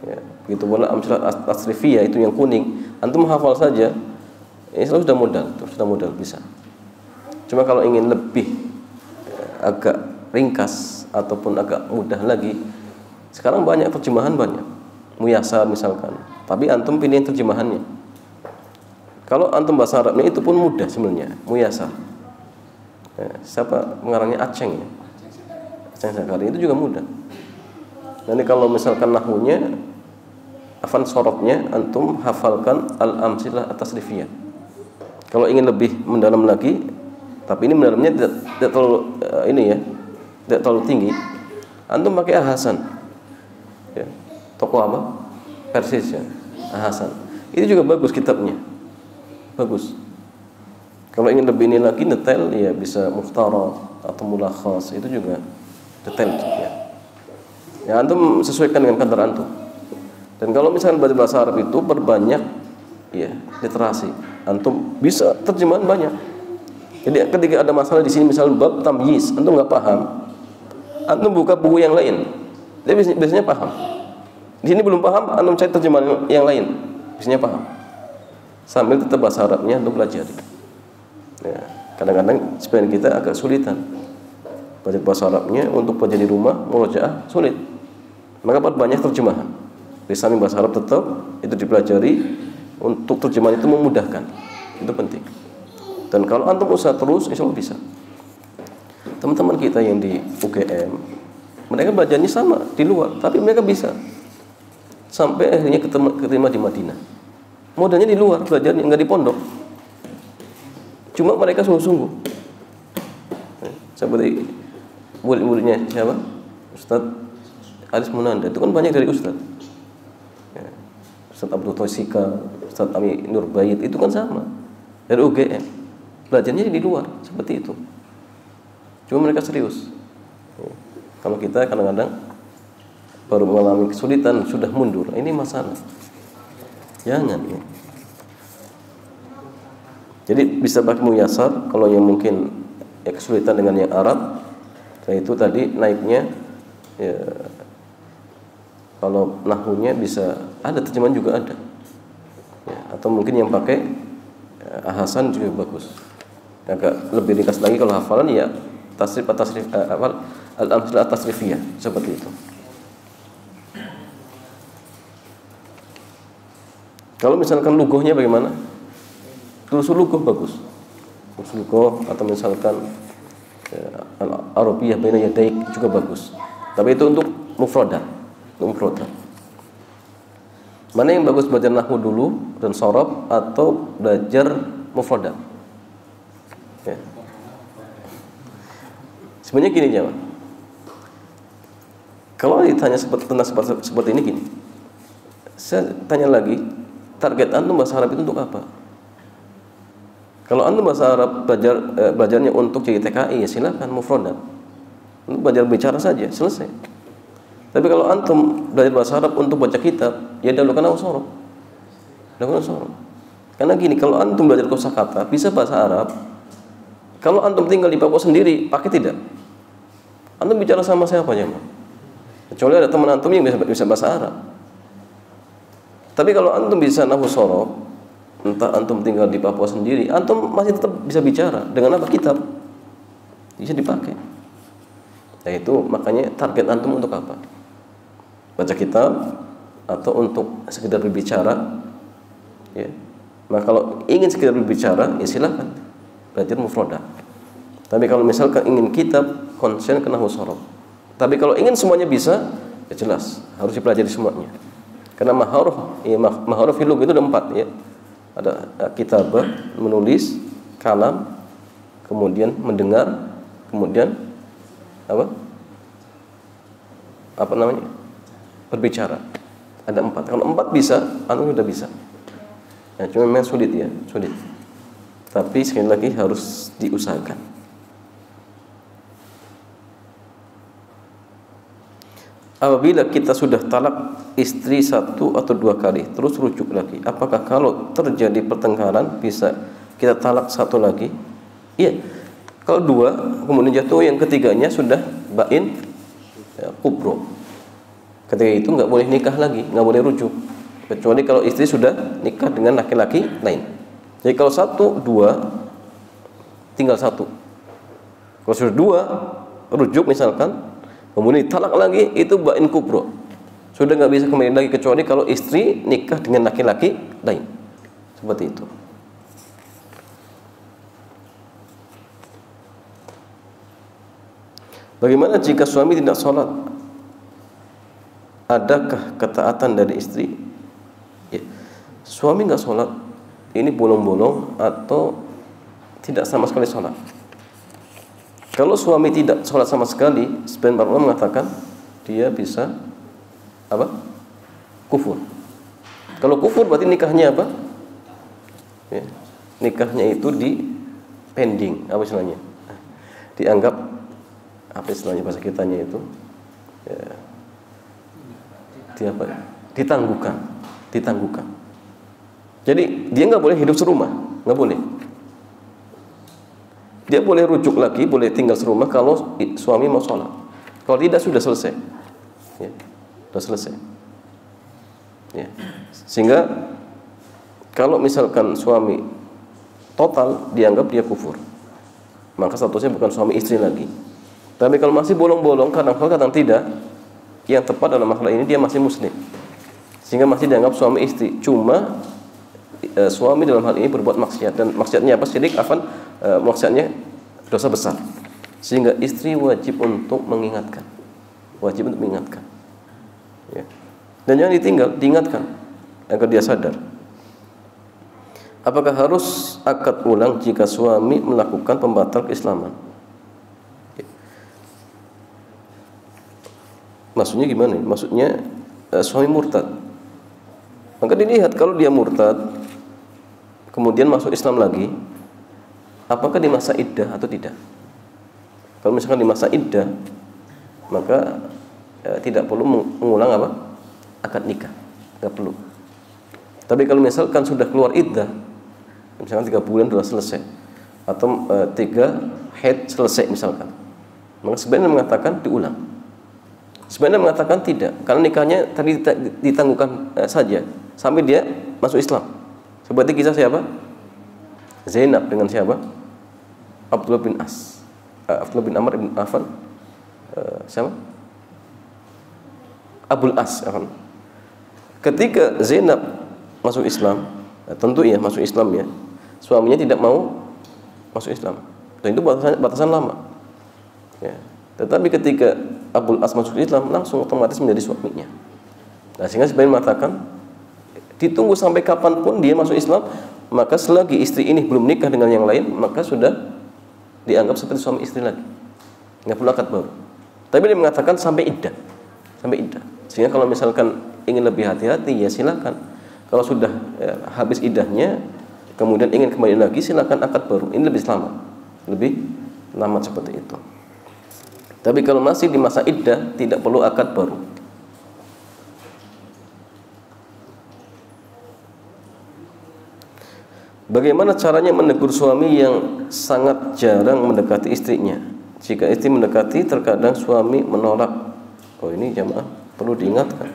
Ya. Begitu pula amsalah asrifiyah itu yang kuning, antum hafal saja, insya Allah sudah modal bisa. Cuma kalau ingin lebih agak ringkas ataupun agak mudah lagi, sekarang banyak terjemahan banyak, Muyasar misalkan. Tapi antum pilih terjemahannya. Kalau antum bahasa Arabnya itu pun mudah sebenarnya, Muyasar. Ya, siapa pengarangnya? Aceng ya. Aceng Zakari itu juga mudah. Nanti kalau misalkan nahwunya, afan sorotnya, antum hafalkan al-amsilah at-tasrifiyah. Kalau ingin lebih mendalam lagi, tapi ini mendalamnya tidak terlalu tidak terlalu tinggi, antum pakai Hasan. Ya. Tokoh apa? Persis ya. Hasan. Itu juga bagus kitabnya. Bagus. Kalau ingin lebih ini lagi detail ya bisa Mukhtarat atau Mulakhas, itu juga detail ya. Ya antum sesuaikan dengan kadar antum. Dan kalau misalkan belajar bahasa Arab itu perbanyak ya literasi. Antum bisa terjemahan banyak. Jadi ketika ada masalah di sini misalnya bab tamyiz, antum nggak paham, antum buka buku yang lain, dia biasanya paham. Di sini belum paham, antum cari terjemahan yang lain, biasanya paham. Sambil tetap bahasa Arabnya antum pelajari. Ya, kadang-kadang sebagian kita agak sulitan belajar bahasa Arabnya untuk belajar di rumah, murojaah sulit. Maka perbanyak terjemahan. Di samping bahasa Arab tetap itu dipelajari, untuk terjemahan itu memudahkan. Itu penting. Dan kalau antum usaha terus, insya Allah bisa. Teman-teman kita yang di UGM, mereka belajarnya sama di luar, tapi mereka bisa sampai akhirnya keterima di Madinah. Modalnya di luar, belajarnya nggak di pondok. Cuma mereka sungguh-sungguh. Seperti murid-muridnya siapa? Ustadz Aris Munanda, itu kan banyak dari Ustadz. Ustadz Abdul Tosika, Ustadz Ami Nurbayit, itu kan sama dari UGM. Belajarnya di luar seperti itu. Cuma mereka serius. Kalau kita kadang-kadang baru mengalami kesulitan sudah mundur, ini masalah. Jangan ya. Jadi bisa pakai muyasar kalau yang mungkin ya kesulitan dengan yang Arab. Nah itu tadi naiknya ya, kalau nahwunya bisa ada terjemahan juga ada ya, atau mungkin yang pakai Hasan juga bagus, agak lebih ringkas lagi. Kalau hafalan ya tasrif al-amsilah tasrifiyah seperti itu. Kalau misalkan lughahnya bagaimana? Usul lughah bagus, usul lughah, atau misalkan al-arabiyah baina yadaik juga bagus. Tapi itu untuk mufradat. Mana yang bagus, belajar nahwu dulu dan shorab atau belajar mufradat? Ya. Sebenarnya gini jawab. Kalau ditanya seperti ini gini, saya tanya lagi, target antum bahasa Arab itu untuk apa? Kalau antum bahasa Arab belajarnya untuk jadi TKI, ya silakan mufradat. Belajar bicara saja, selesai. Tapi kalau antum belajar bahasa Arab untuk baca kitab, ya dahulukan nahwu shorab. Karena gini, kalau antum belajar kosakata, bisa bahasa Arab. Kalau antum tinggal di Papua sendiri, pakai tidak? Antum bicara sama siapa ya, kecuali ada teman antum yang bisa bahasa Arab. Tapi kalau antum bisa nahwu shorab, entah antum tinggal di Papua sendiri, antum masih tetap bisa bicara dengan apa? Kitab. Bisa dipakai. Nah itu makanya target antum untuk apa? Baca kitab atau untuk sekedar berbicara? Ya. Nah kalau ingin sekedar berbicara, ya silakan belajar mufradat. Tapi kalau misalkan ingin kitab, konsen ke nahwu shorab. Tapi kalau ingin semuanya bisa, ya jelas harus dipelajari semuanya. Karena maharuf hilug itu ada 4 ya. Ada kitabah, menulis, kalam, kemudian mendengar, kemudian apa namanya? Berbicara. Ada 4. Kalau 4 bisa, antum sudah bisa. Ya, cuma memang sulit ya, sulit. Tapi sekali lagi harus diusahakan. Apabila kita sudah talak istri 1 atau 2 kali, terus rujuk lagi, apakah kalau terjadi pertengkaran bisa kita talak 1 lagi? Iya. Kalau 2 kemudian jatuh yang ketiganya sudah bain ya, kubro. Ketika itu nggak boleh nikah lagi, nggak boleh rujuk, kecuali kalau istri sudah nikah dengan laki-laki lain. Jadi kalau 1, 2 tinggal 1. Kalau sudah 2 rujuk misalkan, kemudian talak lagi, itu bain kubro, sudah nggak bisa kembali lagi, kecuali kalau istri nikah dengan laki-laki lain. Seperti itu. Bagaimana jika suami tidak sholat? Adakah ketaatan dari istri? Ya. Suami nggak sholat, ini bolong-bolong atau tidak sama sekali sholat. Kalau suami tidak sholat sama sekali, sebagian para ulama mengatakan dia bisa apa? Kufur. Kalau kufur berarti nikahnya apa? Ya. Nikahnya itu di pending, apa istilahnya? Dianggap apa istilahnya bahasa kitanya itu? Ya. Di apa? ditangguhkan, ditangguhkan. Jadi dia nggak boleh hidup serumah, nggak boleh. Dia boleh rujuk lagi, boleh tinggal serumah kalau suami mau sholat. Kalau tidak sudah selesai, ya, sudah selesai. Ya. Sehingga kalau misalkan suami total dianggap dia kufur, maka statusnya bukan suami istri lagi. Tapi kalau masih bolong-bolong, kadang-kadang tidak, yang tepat dalam masalah ini dia masih muslim, sehingga masih dianggap suami istri. Cuma suami dalam hal ini berbuat maksiat, dan maksiatnya apa? Syirik, maksiatnya dosa besar, sehingga istri wajib untuk mengingatkan, wajib untuk mengingatkan, ya. Dan jangan ditinggal, diingatkan agar dia sadar. Apakah harus akad ulang jika suami melakukan pembatal keislaman? Maksudnya gimana? Maksudnya suami murtad, maka dilihat kalau dia murtad kemudian masuk Islam lagi, apakah di masa iddah atau tidak? Kalau misalkan di masa iddah, maka tidak perlu mengulang apa? Akad nikah, nggak perlu. Tapi kalau misalkan sudah keluar iddah, misalkan 3 bulan sudah selesai, atau 3 haid selesai misalkan, maka sebenarnya mengatakan diulang. Sebenarnya mengatakan tidak, karena nikahnya tadi ditangguhkan saja sampai dia masuk Islam. Seperti kisah siapa? Zainab dengan siapa? Abdullah bin As, Abdullah bin Amr bin Affan, siapa? Abul As. Ketika Zainab masuk Islam, tentu ya masuk Islam ya, suaminya tidak mau masuk Islam, dan itu batasan lama, ya. Tetapi ketika Abul As masuk Islam, langsung otomatis menjadi suaminya. Nah, sehingga sebenarnya mengatakan ditunggu sampai kapanpun dia masuk Islam, maka selagi istri ini belum nikah dengan yang lain, maka sudah dianggap seperti suami istri lagi, nggak perlu akad baru. Tapi dia mengatakan sampai iddah, sampai iddah. Sehingga kalau misalkan ingin lebih hati-hati, ya silakan. Kalau sudah habis iddahnya, kemudian ingin kembali lagi, silakan akad baru. Ini lebih selamat, lebih lama seperti itu. Tapi kalau masih di masa iddah, tidak perlu akad baru. Bagaimana caranya menegur suami yang sangat jarang mendekati istrinya? Jika istri mendekati, terkadang suami menolak. Oh, ini jamaah perlu diingatkan.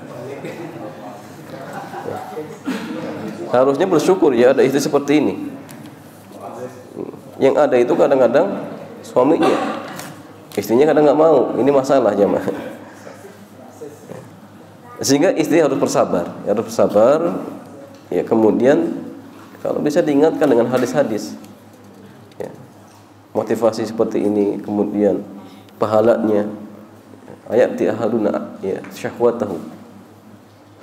Harusnya bersyukur ya ada istri seperti ini. Yang ada itu kadang-kadang suaminya, istrinya kadang nggak mau. Ini masalah jamaah. Sehingga istri harus bersabar, ya, kemudian kalau bisa diingatkan dengan hadis-hadis, ya, motivasi seperti ini, kemudian pahalanya, ayat ahaduna ya syahwatahu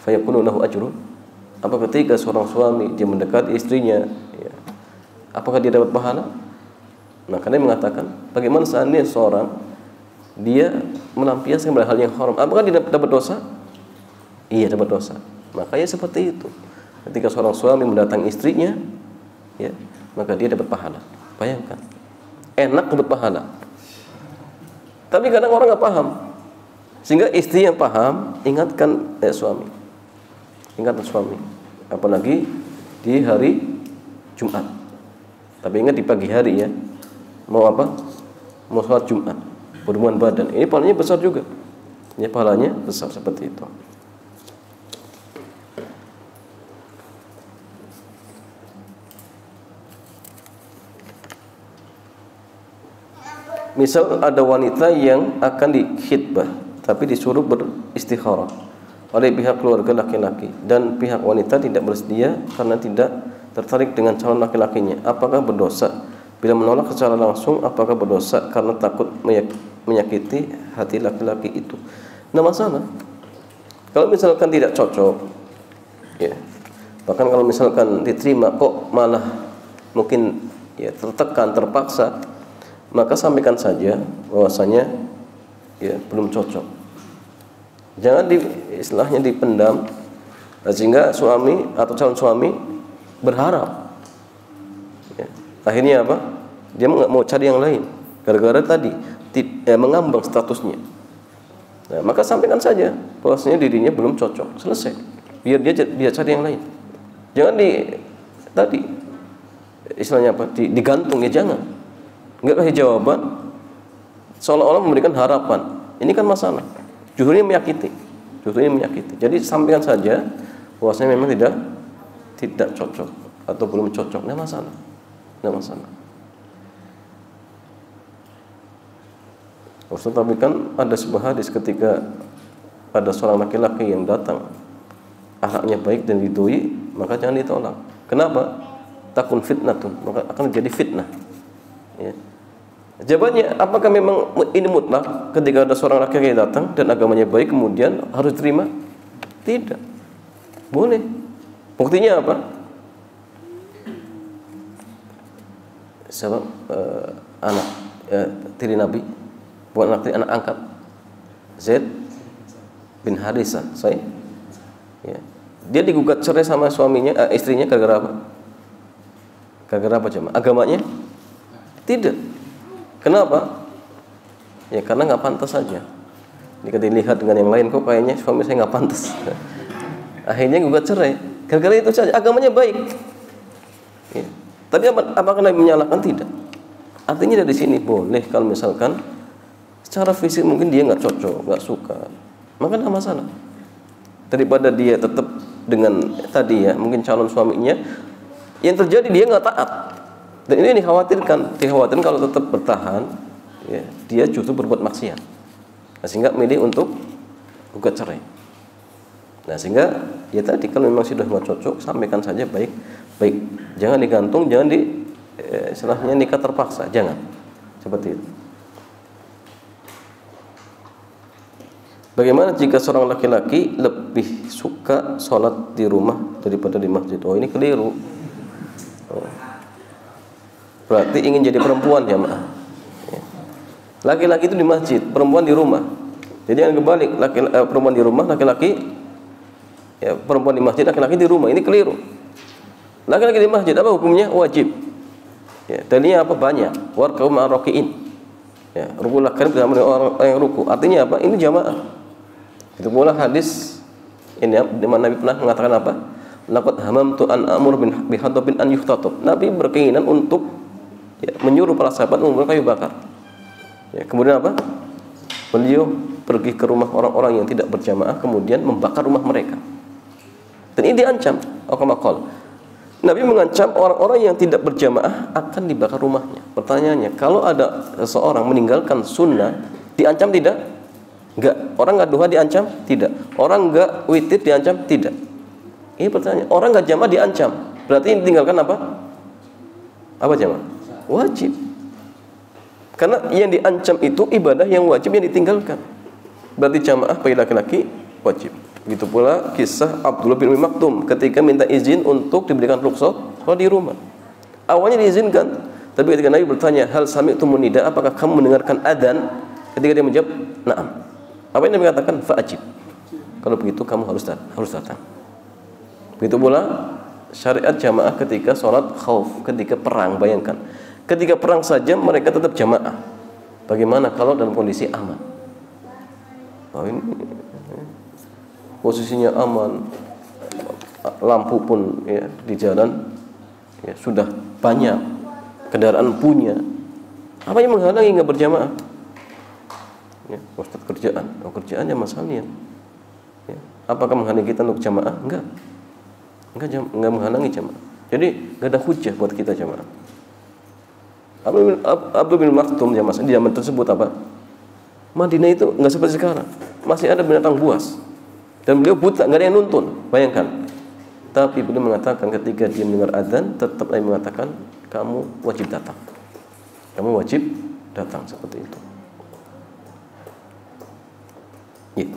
fayakunu lahu ajrun. Apa ketika seorang suami dia mendekati istrinya, ya, apakah dia dapat pahala? Nah, karena dia mengatakan, bagaimana seandainya seorang dia melampiaskan hal yang haram, apakah dia dapat dosa? Iya, dapat dosa. Makanya seperti itu. Ketika seorang suami mendatangi istrinya, ya, maka dia dapat pahala. Bayangkan, enak dapat pahala. Tapi kadang orang nggak paham, sehingga istri yang paham ingatkan suami, ingatkan suami, apalagi di hari Jumat. Tapi ingat di pagi hari ya, mau apa? Mau sholat Jumat, berhubungan badan. Ini pahalanya besar juga. Ini pahalanya besar seperti itu. Misal ada wanita yang akan dikhitbah tapi disuruh beristikharah oleh pihak keluarga laki-laki, dan pihak wanita tidak bersedia karena tidak tertarik dengan calon laki-lakinya. Apakah berdosa? Bila menolak secara langsung, apakah berdosa karena takut menyakiti hati laki-laki itu? Nah, masalah kalau misalkan tidak cocok, ya, bahkan kalau misalkan diterima kok malah mungkin ya tertekan, terpaksa, maka sampaikan saja bahwasanya ya belum cocok. Jangan istilahnya dipendam, sehingga suami atau calon suami berharap, ya, akhirnya apa? Dia nggak mau cari yang lain gara-gara tadi mengambang statusnya. Nah, maka sampaikan saja bahwasanya dirinya belum cocok, selesai. biar dia cari yang lain. Jangan tadi istilahnya apa? Digantung ya, jangan. Enggak kasih jawaban seolah-olah memberikan harapan. Ini kan masalah. Justru ini menyakiti. Jadi sampaikan saja bahwasanya memang tidak cocok atau belum cocok. Enggak masalah. Ustaz, tapi kan ada sebuah hadis ketika ada seorang laki-laki yang datang akhlaknya baik dan ridhoi, maka jangan ditolak. Kenapa? Takun fitnatun, maka akan jadi fitnah. Ya. Jawabannya, apakah memang ini mutlak ketika ada seorang laki-laki yang datang dan agamanya baik kemudian harus terima? Tidak. Boleh. Buktinya apa? Siapa? Anak tiri Nabi, bukan anak angkat, Zaid bin Harisah, ya. Dia digugat cerai sama suaminya, istrinya gara-gara apa? Gara-gara apa jemaah? Agamanya? Tidak. Kenapa? Ya karena nggak pantas saja. Jika dilihat dengan yang lain, kok kayaknya suami saya nggak pantas. Akhirnya gugat cerai. Gara-gara itu saja. Agamanya baik. Ya. Tapi apakah Nabi menyalahkan? Tidak. Artinya dari sini boleh kalau misalkan secara fisik mungkin dia nggak cocok, nggak suka, maka nggak masalah. Daripada dia tetap dengan tadi ya, mungkin calon suaminya, yang terjadi dia nggak taat. Dan ini dikhawatirkan kalau tetap bertahan, ya, dia justru berbuat maksiat. Nah, sehingga milih untuk gugat cerai. Nah, sehingga ya tadi kalau memang sudah nggak cocok, sampaikan saja baik. Jangan digantung, jangan istilahnya nikah terpaksa, jangan. Seperti itu. Bagaimana jika seorang laki-laki lebih suka sholat di rumah daripada di masjid? Oh, ini keliru. Berarti ingin jadi perempuan ya, jemaah. Laki-laki itu di masjid, perempuan di rumah. Jadi yang kebalik, perempuan di rumah, laki-laki ya, perempuan di masjid, laki-laki di rumah. Ini keliru. Laki-laki di masjid apa hukumnya? Wajib. Ya, dalilnya apa? Banyak. Warka'u ma'ar raki'in. Ya, rukulah kalian bersama orang yang ruku. Artinya apa? Ini jamaah. Itu pula hadis ini di mana Nabi pernah mengatakan apa? Laqad hamamtu an amur bi hatabin an yuhtatab. Nabi berkeinginan untuk ya, menyuruh para sahabat mengumpulkan kayu bakar. Ya, kemudian apa? Beliau pergi ke rumah orang-orang yang tidak berjamaah kemudian membakar rumah mereka. Dan ini diancam. Nabi mengancam orang-orang yang tidak berjamaah akan dibakar rumahnya. Pertanyaannya, kalau ada seseorang meninggalkan sunnah, diancam tidak? Enggak. Orang enggak duha diancam? Tidak. Orang enggak witir diancam? Tidak. Ini pertanyaan. Orang enggak jamaah diancam. Berarti ditinggalkan apa? Apa jamaah? Wajib. Karena yang diancam itu ibadah yang wajib yang ditinggalkan. Berarti jamaah bagi laki-laki wajib. Begitu pula kisah Abdullah bin Umi Maktum ketika minta izin untuk diberikan rukhsah kalau di rumah. Awalnya diizinkan, tapi ketika Nabi bertanya, "Hal sami'tumun nida?" Apakah kamu mendengarkan adzan? Ketika dia menjawab, "Na'am." Apa yang Nabi katakan? "Fa'ajib." Kalau begitu kamu harus datang. Begitu pula syariat jamaah ketika sholat khauf, ketika perang. Bayangkan, ketika perang saja mereka tetap jamaah. Bagaimana kalau dalam kondisi aman? Oh, ini posisinya aman, lampu pun ya, di jalan ya, sudah banyak kendaraan punya. Apa yang menghalangi nggak berjamaah? Ya, Ustaz kerjaan ya masalahnya. Ya. Apakah menghalangi kita untuk jamaah? Enggak menghalangi jamaah. Jadi nggak ada hujah buat kita jamaah. Abdul bin Maktum di zaman tersebut apa? Madinah itu nggak seperti sekarang, masih ada binatang buas. Dan beliau buta, nggak ada yang nuntun. Bayangkan. Tapi beliau mengatakan ketika dia mendengar adzan, tetap dia mengatakan kamu wajib datang. Kamu wajib datang seperti itu. Ya.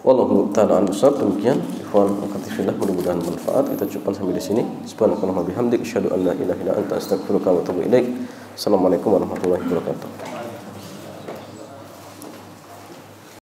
Wallahu ta'ala a'lam bishawab. Demikian ikhwan fillah, mudah-mudahan bermanfaat. Kita cukupkan sampai di sini. Subhanakallahumma bihamdik asyhadu an la ilaha illa anta astaghfiruka wa atubu ilaik. Assalamualaikum warahmatullahi wabarakatuh.